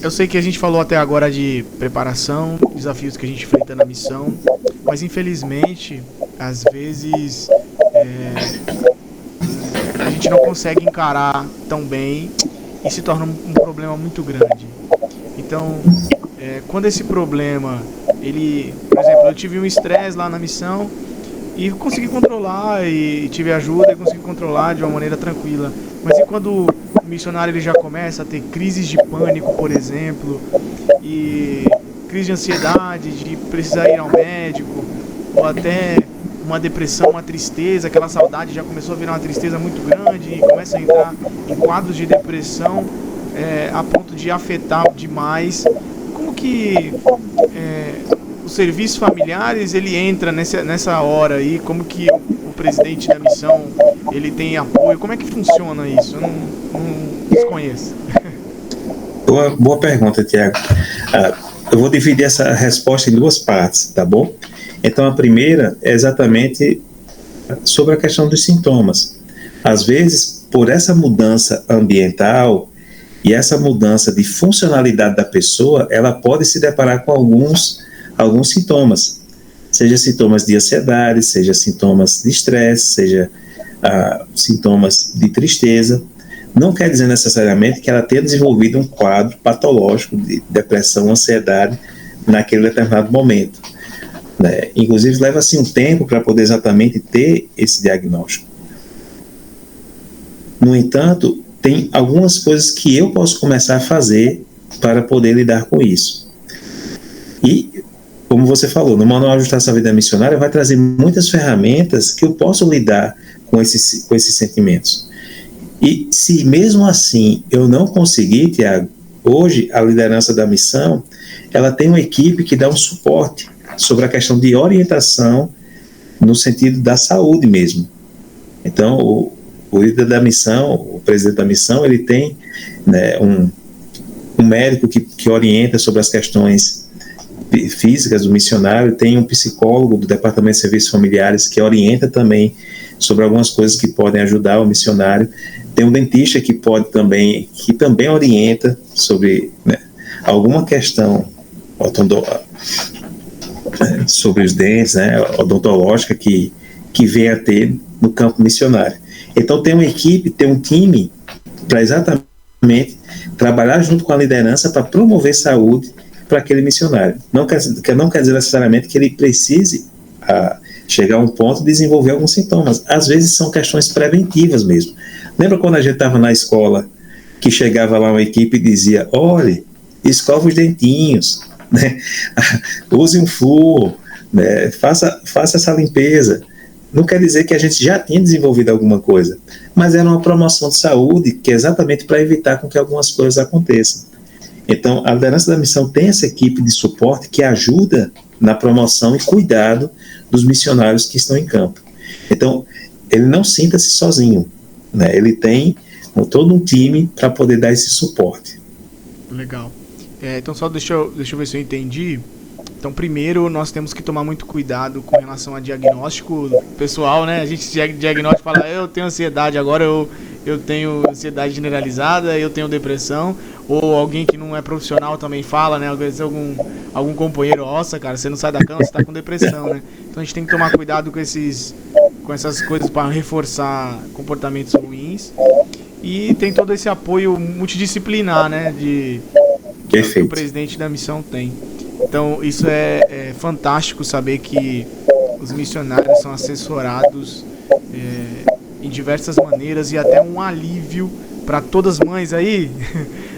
eu sei que a gente falou até agora de preparação, desafios que a gente enfrenta na missão, mas infelizmente, às vezes, a gente não consegue encarar tão bem e se torna um problema muito grande. Então, quando esse problema, por exemplo, eu tive um estresse lá na missão e consegui controlar e tive ajuda e consegui controlar de uma maneira tranquila. Mas e quando o missionário ele já começa a ter crises de pânico, por exemplo, e crise de ansiedade, de precisar ir ao médico, ou até uma depressão, uma tristeza, aquela saudade já começou a virar uma tristeza muito grande e começa a entrar em quadros de depressão a ponto de afetar demais. Como que os serviços familiares ele entra nessa hora aí? Como que o presidente da missão ele tem apoio? Como é que funciona isso? Eu não desconheço. Boa pergunta, Tiago. Eu vou dividir essa resposta em duas partes, tá bom? Então, a primeira é exatamente sobre a questão dos sintomas. Às vezes, por essa mudança ambiental e essa mudança de funcionalidade da pessoa, ela pode se deparar com alguns sintomas. Seja sintomas de ansiedade, seja sintomas de estresse, seja sintomas de tristeza. Não quer dizer necessariamente que ela tenha desenvolvido um quadro patológico de depressão, ansiedade naquele determinado momento. Né? Inclusive, leva-se um tempo para poder exatamente ter esse diagnóstico. No entanto, tem algumas coisas que eu posso começar a fazer para poder lidar com isso. E, como você falou, no Manual Ajustar Essa Vida Missionária vai trazer muitas ferramentas que eu posso lidar com esses sentimentos. E se mesmo assim eu não conseguir, Tiago, hoje a liderança da missão, ela tem uma equipe que dá um suporte sobre a questão de orientação no sentido da saúde mesmo. Então, o líder da missão, o presidente da missão, ele tem, né, um médico que orienta sobre as questões físicas do missionário, tem um psicólogo do Departamento de Serviços Familiares que orienta também sobre algumas coisas que podem ajudar o missionário, tem um dentista que também orienta sobre, né, alguma questão sobre os dentes, né, odontológica que vem a ter no campo missionário. Então tem uma equipe, tem um time para exatamente trabalhar junto com a liderança para promover saúde para aquele missionário. Não quer dizer necessariamente que ele precise chegar a um ponto de desenvolver alguns sintomas. Às vezes são questões preventivas mesmo. Lembra quando a gente estava na escola, que chegava lá uma equipe e dizia, olhe, escova os dentinhos, né? Use um flúor, né? Faça essa limpeza. Não quer dizer que a gente já tinha desenvolvido alguma coisa, mas era uma promoção de saúde que é exatamente para evitar com que algumas coisas aconteçam. Então, a liderança da missão tem essa equipe de suporte que ajuda na promoção e cuidado dos missionários que estão em campo. Então, ele não sinta-se sozinho, né? Ele tem todo um time para poder dar esse suporte. Legal. Então, só deixa eu ver se eu entendi. Então, primeiro, nós temos que tomar muito cuidado com relação a diagnóstico pessoal, né? A gente diagnóstico fala, eu tenho ansiedade, agora eu tenho ansiedade generalizada, eu tenho depressão, ou alguém que não é profissional também fala, né? Às vezes algum companheiro, nossa, cara, você não sai da cama, você tá com depressão, né? Então a gente tem que tomar cuidado com essas coisas para reforçar comportamentos ruins. E tem todo esse apoio multidisciplinar, né? Que o presidente da missão tem. Então isso é fantástico saber que os missionários são assessorados em diversas maneiras e até um alívio para todas as mães aí.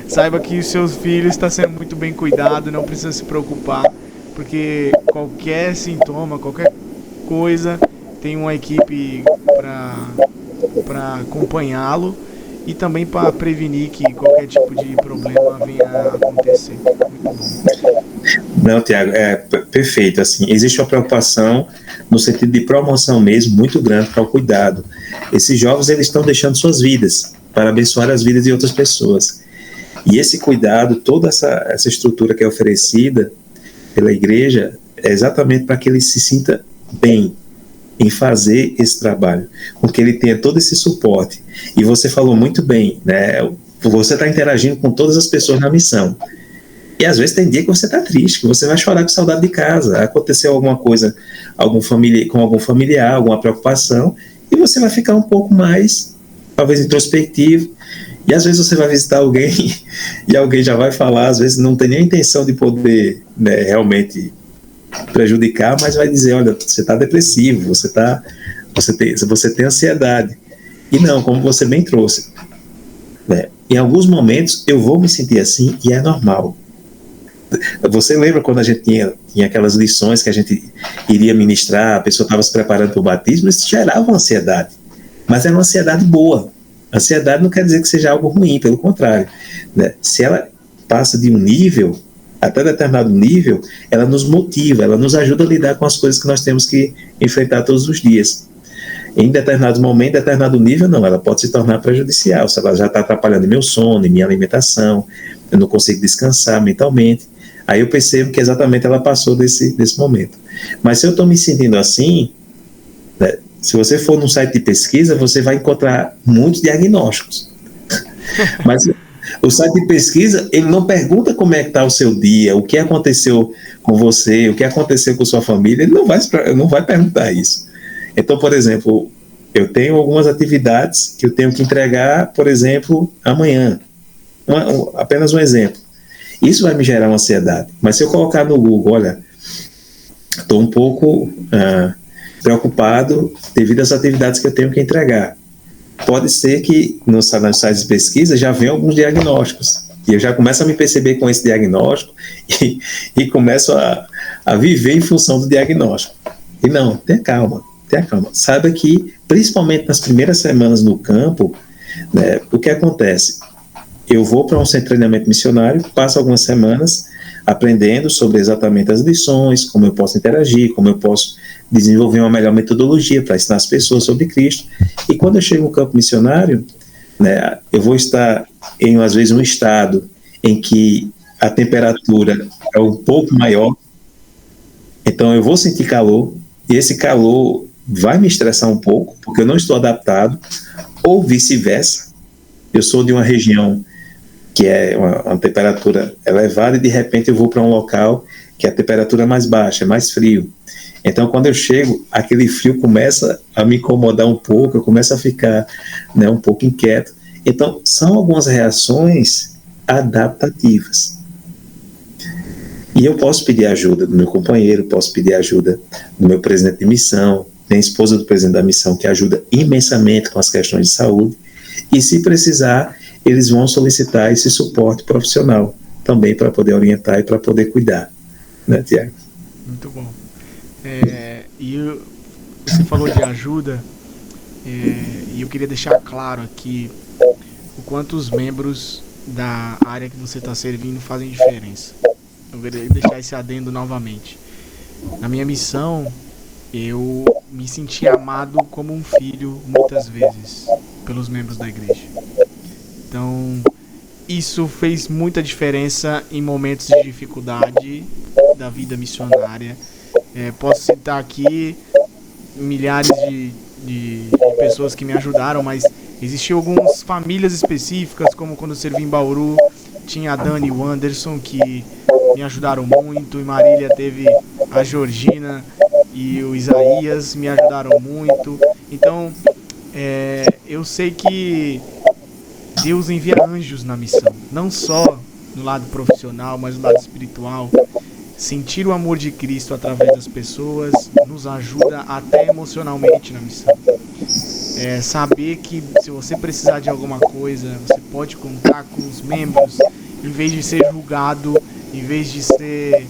Saiba que os seus filhos estão sendo muito bem cuidados, não precisa se preocupar, porque qualquer sintoma, qualquer coisa, tem uma equipe para acompanhá-lo e também para prevenir que qualquer tipo de problema venha a acontecer. Muito bom. Não, Tiago, perfeito. Assim, existe uma preocupação no sentido de promoção mesmo muito grande para o cuidado. Esses jovens, eles estão deixando suas vidas para abençoar as vidas de outras pessoas. E esse cuidado, toda essa estrutura que é oferecida pela igreja, é exatamente para que ele se sinta bem em fazer esse trabalho, porque ele tenha todo esse suporte. E você falou muito bem, né? Você está interagindo com todas as pessoas na missão. E às vezes tem dia que você está triste, que você vai chorar com saudade de casa, aconteceu alguma coisa com algum familiar, alguma preocupação, e você vai ficar um pouco mais, talvez, introspectivo. E às vezes você vai visitar alguém e alguém já vai falar, às vezes não tem nem a intenção de poder, né, realmente prejudicar, mas vai dizer, olha, você está depressivo, você tem ansiedade. E não, como você bem trouxe, né, em alguns momentos eu vou me sentir assim e é normal. Você lembra quando a gente tinha aquelas lições que a gente iria ministrar, a pessoa estava se preparando para o batismo, isso gerava uma ansiedade, mas era uma ansiedade boa. Ansiedade não quer dizer que seja algo ruim, pelo contrário, né? Se ela passa de um nível, até determinado nível, ela nos motiva, ela nos ajuda a lidar com as coisas que nós temos que enfrentar todos os dias. Em determinados momentos, em determinado nível, não, ela pode se tornar prejudicial, se ela já está atrapalhando meu sono, minha alimentação, eu não consigo descansar mentalmente. Aí eu percebo que exatamente ela passou desse momento. Mas se eu estou me sentindo assim, né, se você for num site de pesquisa, você vai encontrar muitos diagnósticos. Mas o site de pesquisa, ele não pergunta como é que está o seu dia, o que aconteceu com você, o que aconteceu com sua família, ele não vai perguntar isso. Então, por exemplo, eu tenho algumas atividades que eu tenho que entregar, por exemplo, amanhã. Apenas um exemplo. Isso vai me gerar uma ansiedade. Mas se eu colocar no Google, olha, estou um pouco preocupado devido às atividades que eu tenho que entregar. Pode ser que nos sites de pesquisa já venham alguns diagnósticos. E eu já começo a me perceber com esse diagnóstico e começo a viver em função do diagnóstico. E não, tenha calma. Saiba que, principalmente nas primeiras semanas no campo, né, o que acontece? Eu vou para um centro de treinamento missionário, passo algumas semanas aprendendo sobre exatamente as lições, como eu posso interagir, como eu posso desenvolver uma melhor metodologia para ensinar as pessoas sobre Cristo. E quando eu chego no campo missionário, né, eu vou estar em, às vezes, um estado em que a temperatura é um pouco maior, então eu vou sentir calor, e esse calor vai me estressar um pouco, porque eu não estou adaptado, ou vice-versa. Eu sou de uma região que é uma temperatura elevada e de repente eu vou para um local que a temperatura é mais baixa, é mais frio. Então quando eu chego, aquele frio começa a me incomodar um pouco, eu começo a ficar, né, um pouco inquieto. Então são algumas reações adaptativas. E eu posso pedir ajuda do meu companheiro, posso pedir ajuda do meu presidente de missão, tem a esposa do presidente da missão que ajuda imensamente com as questões de saúde, e se precisar, eles vão solicitar esse suporte profissional também para poder orientar e para poder cuidar, né, Tiago? Muito bom. Você falou de ajuda, e eu queria deixar claro aqui o quanto os membros da área que você está servindo fazem diferença. Eu queria deixar esse adendo novamente. Na minha missão, eu me senti amado como um filho muitas vezes pelos membros da igreja. Então, isso fez muita diferença em momentos de dificuldade da vida missionária. Posso citar aqui milhares de pessoas que me ajudaram, mas existiam algumas famílias específicas, como quando eu servi em Bauru, tinha a Dani e o Anderson, que me ajudaram muito, e Marília teve a Georgina e o Isaías, me ajudaram muito. Então, eu sei que Deus envia anjos na missão, não só no lado profissional, mas no lado espiritual. Sentir o amor de Cristo através das pessoas nos ajuda até emocionalmente na missão. Saber que se você precisar de alguma coisa, você pode contar com os membros, em vez de ser julgado, em vez de ser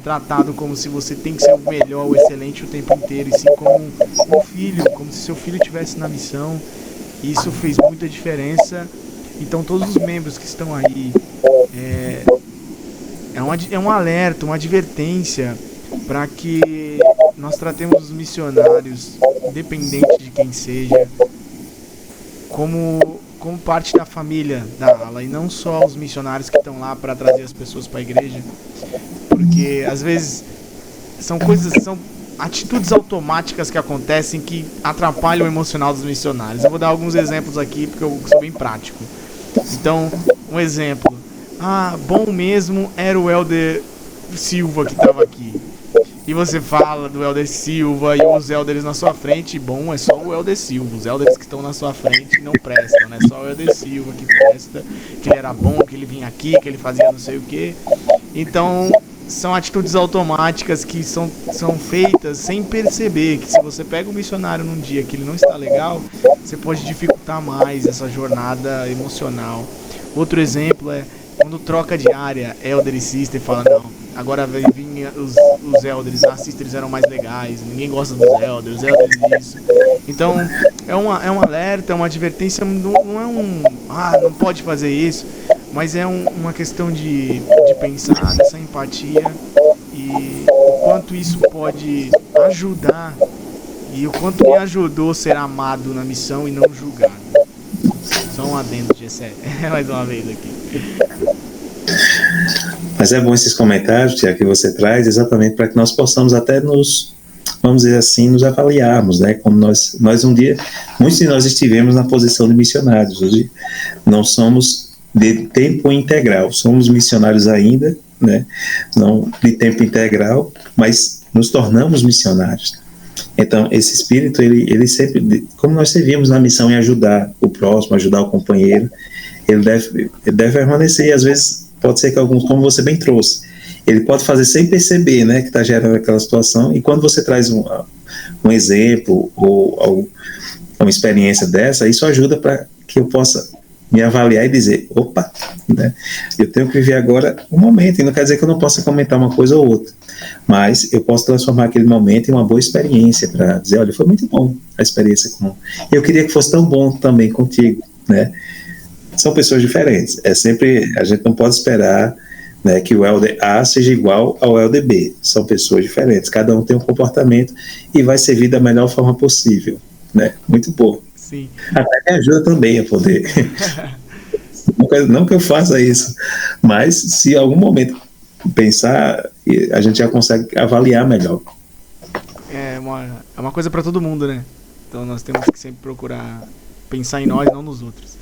tratado como se você tem que ser o melhor, o excelente o tempo inteiro, e sim como um filho, como se seu filho estivesse na missão. Isso fez muita diferença. Então todos os membros que estão aí, é um alerta, uma advertência para que nós tratemos os missionários independente de quem seja, como parte da família da ala, e não só os missionários que estão lá para trazer as pessoas para a igreja, porque às vezes são atitudes automáticas que acontecem que atrapalham o emocional dos missionários. Eu vou dar alguns exemplos aqui porque eu sou bem prático. Então, um exemplo, bom mesmo era o Elder Silva que estava aqui. E você fala do Elder Silva e os elders na sua frente, bom, é só o Elder Silva. Os elders que estão na sua frente não prestam, né? Só o Elder Silva que presta, que ele era bom, que ele vinha aqui, que ele fazia não sei o quê. Então, são atitudes automáticas que são feitas sem perceber, que se você pega um missionário num dia que ele não está legal, você pode dificultar mais essa jornada emocional. Outro exemplo é quando troca de área, elder e sister fala, não, agora vinha os elders, as sisters eram mais legais, ninguém gosta dos elders isso. Então, é um alerta, é uma advertência, não é não pode fazer isso, mas é uma questão de pensar nessa empatia e o quanto isso pode ajudar e o quanto me ajudou a ser amado na missão e não julgado. Só um adendo, Gessé, mais uma vez aqui. Mas é bom esses comentários, Tiago, que você traz, exatamente para que nós possamos até vamos dizer assim, nos avaliarmos, né? Como nós um dia, muitos de nós estivemos na posição de missionários. Hoje não somos de tempo integral, somos missionários ainda, né? Não de tempo integral, mas nos tornamos missionários. Então, esse espírito, ele sempre, como nós servimos na missão em ajudar o próximo, ajudar o companheiro, ele deve permanecer, e às vezes pode ser que alguns, como você bem trouxe, ele pode fazer sem perceber, né, que está gerando aquela situação, e quando você traz um exemplo ou uma experiência dessa, isso ajuda para que eu possa me avaliar e dizer, opa, né, eu tenho que viver agora um momento, e não quer dizer que eu não possa comentar uma coisa ou outra, mas eu posso transformar aquele momento em uma boa experiência, para dizer, olha, foi muito bom a experiência com eu queria que fosse tão bom também contigo, né. São pessoas diferentes, a gente não pode esperar, né, que o Elder A seja igual ao Elder B, são pessoas diferentes, cada um tem um comportamento e vai servir da melhor forma possível, né, muito bom. Sim. Até me ajuda também a poder, não que eu faça isso, mas se em algum momento pensar, a gente já consegue avaliar melhor. É uma coisa para todo mundo, né, então nós temos que sempre procurar pensar em nós, não nos outros.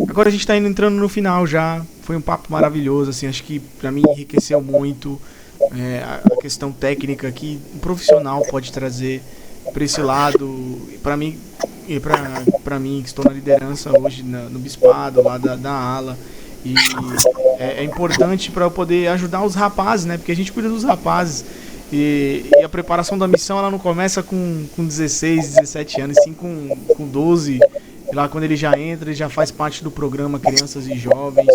Agora a gente está entrando no final já. Foi um papo maravilhoso, assim, acho que para mim enriqueceu muito a questão técnica que um profissional pode trazer para esse lado, para mim e para mim que estou na liderança hoje no bispado lá da ala, e é importante para eu poder ajudar os rapazes, né, porque a gente cuida dos rapazes. E a preparação da missão ela não começa com 16, 17 anos, sim com 12. E lá quando ele já entra, ele já faz parte do programa Crianças e Jovens,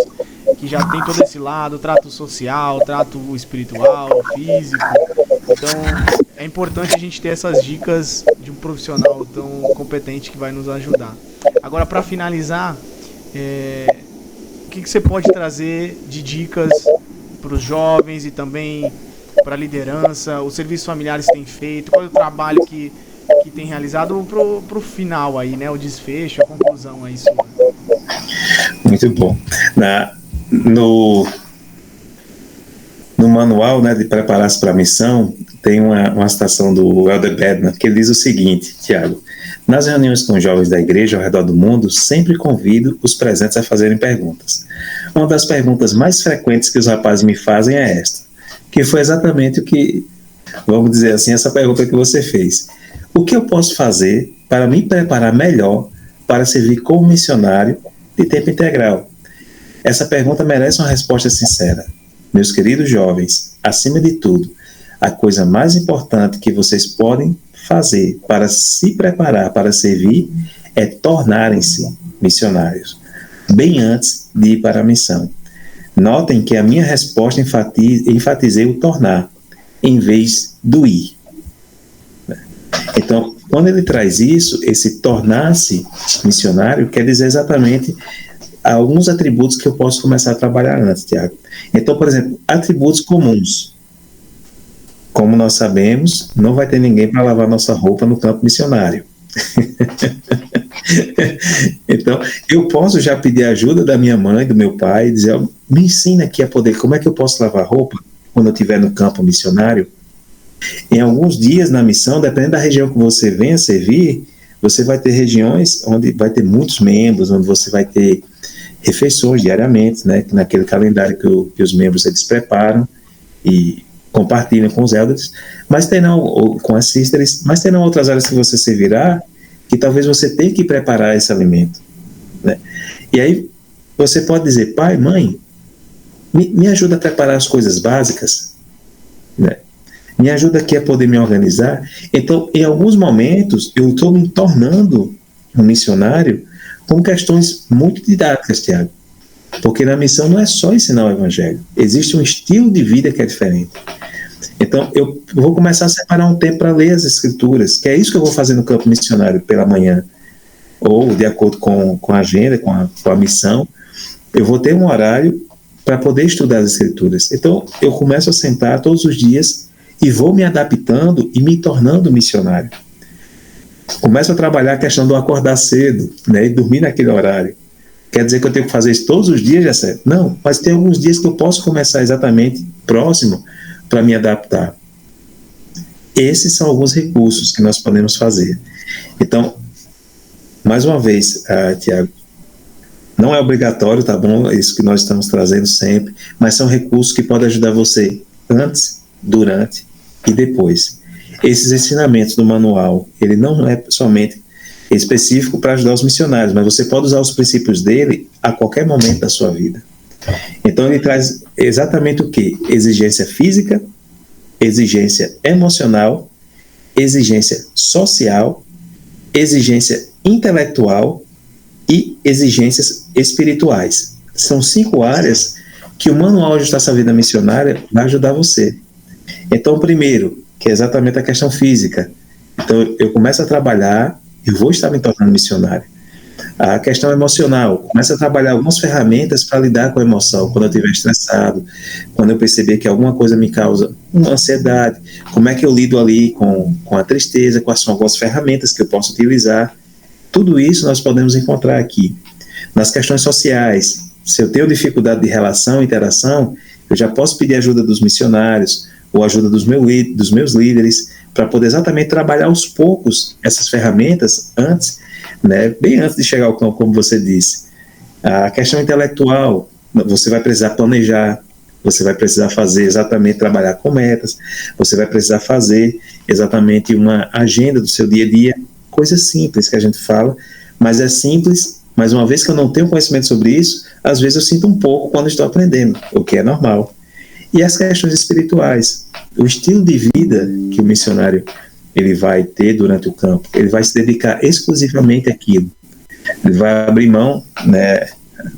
que já tem todo esse lado, trato social, trato espiritual, físico. Então é importante a gente ter essas dicas de um profissional tão competente que vai nos ajudar. Agora, para finalizar, o que você pode trazer de dicas para os jovens e também para a liderança? Os serviços familiares têm feito? Qual é o trabalho que tem realizado pro final aí, né? O desfecho, a conclusão aí sua. Muito bom. No manual, né, de preparar-se para a missão, tem uma citação do Elder Bednar, que ele diz o seguinte, Tiago: nas reuniões com jovens da igreja ao redor do mundo, sempre convido os presentes a fazerem perguntas. Uma das perguntas mais frequentes que os rapazes me fazem é esta, que foi exatamente o que, vamos dizer assim, essa pergunta que você fez. O que eu posso fazer para me preparar melhor para servir como missionário de tempo integral? Essa pergunta merece uma resposta sincera. Meus queridos jovens, acima de tudo, a coisa mais importante que vocês podem fazer para se preparar para servir é tornarem-se missionários, bem antes de ir para a missão. Notem que a minha resposta enfatizei o tornar, em vez do ir. Então, quando ele traz isso, esse tornar-se missionário, quer dizer exatamente alguns atributos que eu posso começar a trabalhar antes, Tiago. Então, por exemplo, atributos comuns. como nós sabemos, não vai ter ninguém para lavar nossa roupa no campo missionário. Então, eu posso já pedir ajuda da minha mãe, do meu pai, e dizer, me ensina aqui a poder, como é que eu posso lavar roupa quando eu estiver no campo missionário? Em alguns dias na missão, dependendo da região que você venha servir, você vai ter regiões onde vai ter muitos membros, onde você vai ter refeições diariamente, né, naquele calendário que os membros eles preparam e compartilham com os elders, mas terão, ou com as sisters, mas terão outras áreas que você servirá, que talvez você tenha que preparar esse alimento, né? E aí você pode dizer, pai, mãe, me ajuda a preparar as coisas básicas, né? Me ajuda aqui a poder me organizar. Então, em alguns momentos, eu estou me tornando um missionário com questões muito didáticas, Tiago. Porque na missão não é só ensinar o evangelho. Existe um estilo de vida que é diferente. Então, eu vou começar a separar um tempo para ler as escrituras, que é isso que eu vou fazer no campo missionário pela manhã. Ou, de acordo com a agenda, com a missão, eu vou ter um horário para poder estudar as escrituras. Então, eu começo a sentar todos os dias e vou me adaptando e me tornando missionário. Começo a trabalhar a questão do acordar cedo, né, e dormir naquele horário. Quer dizer que eu tenho que fazer isso todos os dias, já certo? Não, mas tem alguns dias que eu posso começar exatamente próximo para me adaptar. Esses são alguns recursos que nós podemos fazer. Então, mais uma vez, Tiago, não é obrigatório, tá bom? Isso que nós estamos trazendo sempre, mas são recursos que podem ajudar você antes, durante e depois. Esses ensinamentos do manual, ele não é somente específico para ajudar os missionários, mas você pode usar os princípios dele a qualquer momento da sua vida. Então ele traz exatamente o que? Exigência física, exigência emocional, exigência social, exigência intelectual e exigências espirituais. São 5 áreas que o Manual de Justiça à Vida Missionária vai ajudar você. Então, primeiro, que é exatamente a questão física. Então, eu começo a trabalhar, eu vou estar me tornando missionário. A questão emocional, começo a trabalhar algumas ferramentas para lidar com a emoção, quando eu estiver estressado, quando eu perceber que alguma coisa me causa uma ansiedade, como é que eu lido ali com a tristeza, quais são algumas ferramentas que eu posso utilizar. Tudo isso nós podemos encontrar aqui. Nas questões sociais, se eu tenho dificuldade de relação, interação, eu já posso pedir ajuda dos missionários, ou ajuda dos meus líderes, para poder exatamente trabalhar aos poucos essas ferramentas antes, né, bem antes de chegar ao campo, como você disse. A questão intelectual, você vai precisar planejar, você vai precisar fazer exatamente, trabalhar com metas, você vai precisar fazer exatamente uma agenda do seu dia a dia, coisas simples que a gente fala, mas é simples, mas uma vez que eu não tenho conhecimento sobre isso, às vezes eu sinto um pouco quando estou aprendendo, o que é normal. E as questões espirituais, o estilo de vida que o missionário ele vai ter durante o campo, ele vai se dedicar exclusivamente àquilo. Ele vai abrir mão, né,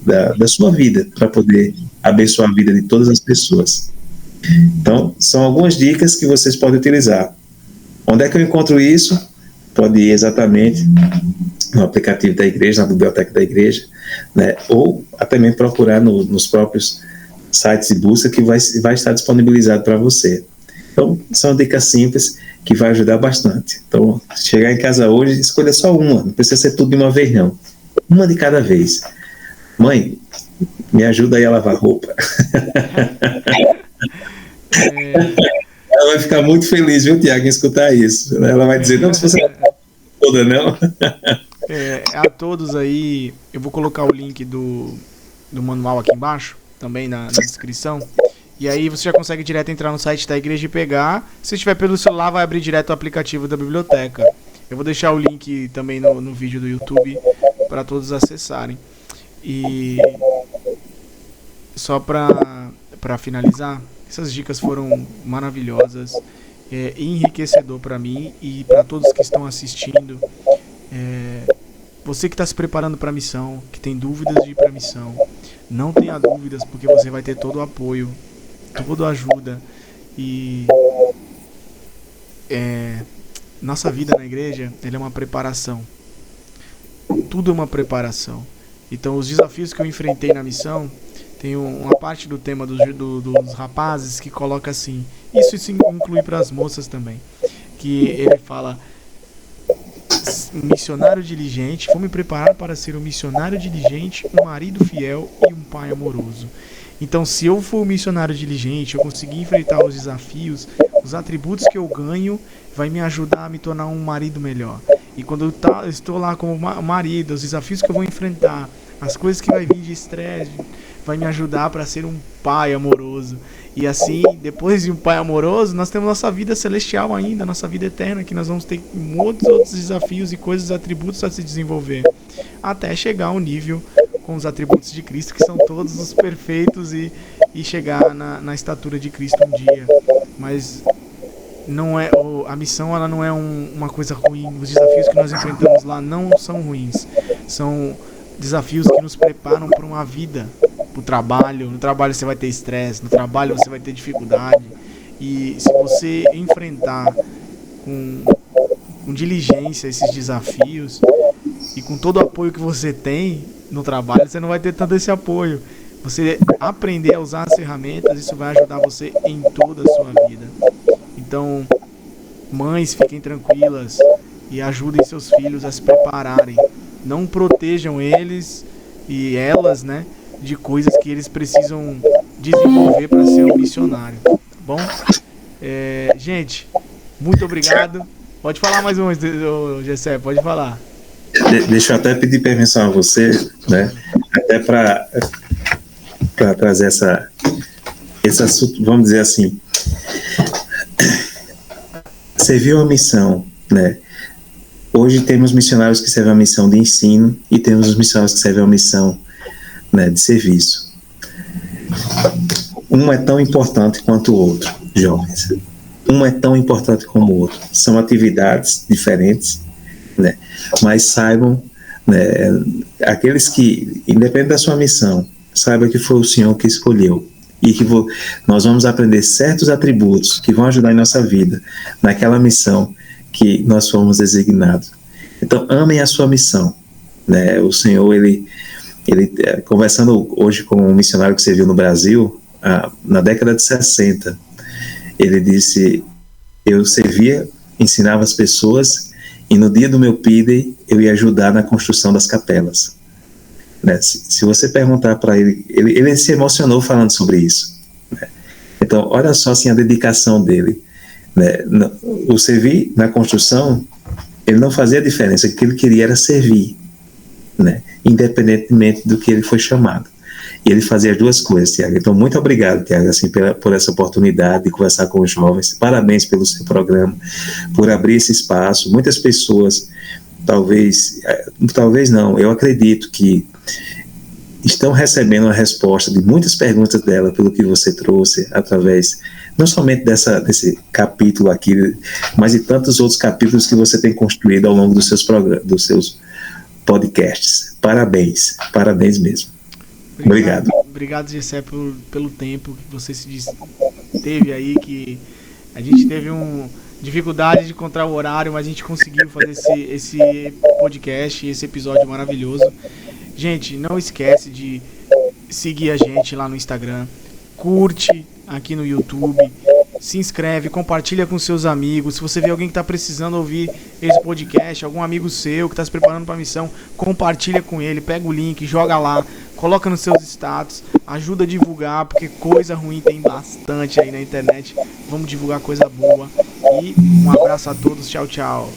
da sua vida para poder abençoar a vida de todas as pessoas. Então, são algumas dicas que vocês podem utilizar. Onde é que eu encontro isso? Pode ir exatamente no aplicativo da igreja, na biblioteca da igreja, né, ou até mesmo procurar nos próprios sites de busca que vai estar disponibilizado para você. Então, são dicas simples que vai ajudar bastante. Então, chegar em casa hoje, escolha só uma, não precisa ser tudo de uma vez, não. Uma de cada vez. Mãe, me ajuda aí a lavar roupa. Ela vai ficar muito feliz, viu, Tiago, em escutar isso. Ela vai dizer, não, se você não toda, não. A todos aí, eu vou colocar o link do manual aqui embaixo, também na descrição. E aí você já consegue direto entrar no site da igreja e pegar. Se estiver pelo celular, vai abrir direto o aplicativo da biblioteca. Eu vou deixar o link também no vídeo do YouTube para todos acessarem. E só para finalizar, essas dicas foram maravilhosas, enriquecedor para mim e para todos que estão assistindo. Você que está se preparando para a missão, que tem dúvidas de ir para a missão, não tenha dúvidas, porque você vai ter todo o apoio, toda a ajuda. E nossa vida na igreja, ela é uma preparação. Tudo é uma preparação. Então, os desafios que eu enfrentei na missão tem uma parte do tema dos rapazes que coloca assim, isso inclui para as moças também, que ele fala: missionário diligente, vou me preparar para ser um missionário diligente, um marido fiel e um pai amoroso. Então, se eu for um missionário diligente, eu conseguir enfrentar os desafios, os atributos que eu ganho vai me ajudar a me tornar um marido melhor. E quando eu estou lá como marido, os desafios que eu vou enfrentar, as coisas que vai vir de estresse, vai me ajudar para ser um pai amoroso. E assim, depois de um pai amoroso, nós temos nossa vida celestial ainda, nossa vida eterna, que nós vamos ter muitos outros desafios e coisas, atributos a se desenvolver, até chegar ao nível com os atributos de Cristo, que são todos os perfeitos, e chegar na estatura de Cristo um dia. Mas não é, a missão ela não é uma coisa ruim. Os desafios que nós enfrentamos lá não são ruins. São desafios que nos preparam para uma vida, para o trabalho. No trabalho você vai ter estresse, no trabalho você vai ter dificuldade. E se você enfrentar com diligência esses desafios e com todo o apoio que você tem no trabalho, você não vai ter tanto esse apoio. Você aprender a usar as ferramentas, isso vai ajudar você em toda a sua vida. Então, mães, fiquem tranquilas e ajudem seus filhos a se prepararem. Não protejam eles e elas, né, de coisas que eles precisam desenvolver para ser um missionário. Tá bom? Gente, muito obrigado. Pode falar mais um, Gessé, pode falar. Deixa eu até pedir permissão a você, né, até para trazer esse assunto, vamos dizer assim, serviu a missão, né? Hoje temos missionários que servem a missão de ensino e temos os missionários que servem a missão, né, de serviço. Um é tão importante quanto o outro, jovens. Um é tão importante como o outro. São atividades diferentes, né? Mas saibam, né, aqueles que, independente da sua missão, saiba que foi o Senhor que escolheu e que nós vamos aprender certos atributos que vão ajudar em nossa vida, naquela missão que nós fomos designados. Então, amem a sua missão, né? O Senhor, ele conversando hoje com um missionário que serviu no Brasil, na década de 60, ele disse: eu servia, ensinava as pessoas, e no dia do meu PIDE eu ia ajudar na construção das capelas, né? Se você perguntar para ele se emocionou falando sobre isso, né? Então, olha só assim, a dedicação dele, né? O servir na construção, ele não fazia diferença, o que ele queria era servir, né? Independentemente do que ele foi chamado. E ele fazia as duas coisas, Tiago. Então, muito obrigado, Tiago, assim, por essa oportunidade de conversar com os jovens. Parabéns pelo seu programa, por abrir esse espaço. Muitas pessoas, talvez não, eu acredito que estão recebendo a resposta de muitas perguntas dela pelo que você trouxe, através não somente desse capítulo aqui, mas de tantos outros capítulos que você tem construído ao longo dos seus podcasts. Parabéns mesmo. Obrigado. Obrigado, Gessé, pelo tempo que você teve aí, que a gente teve dificuldade de encontrar o horário, mas a gente conseguiu fazer esse podcast, esse episódio maravilhoso. Gente, não esquece de seguir a gente lá no Instagram, curte aqui no YouTube, se inscreve, compartilha com seus amigos. Se você vê alguém que está precisando ouvir esse podcast, algum amigo seu que está se preparando para a missão, compartilha com ele, pega o link, joga lá, coloca nos seus status, ajuda a divulgar, porque coisa ruim tem bastante aí na internet. Vamos divulgar coisa boa. E um abraço a todos, tchau, tchau.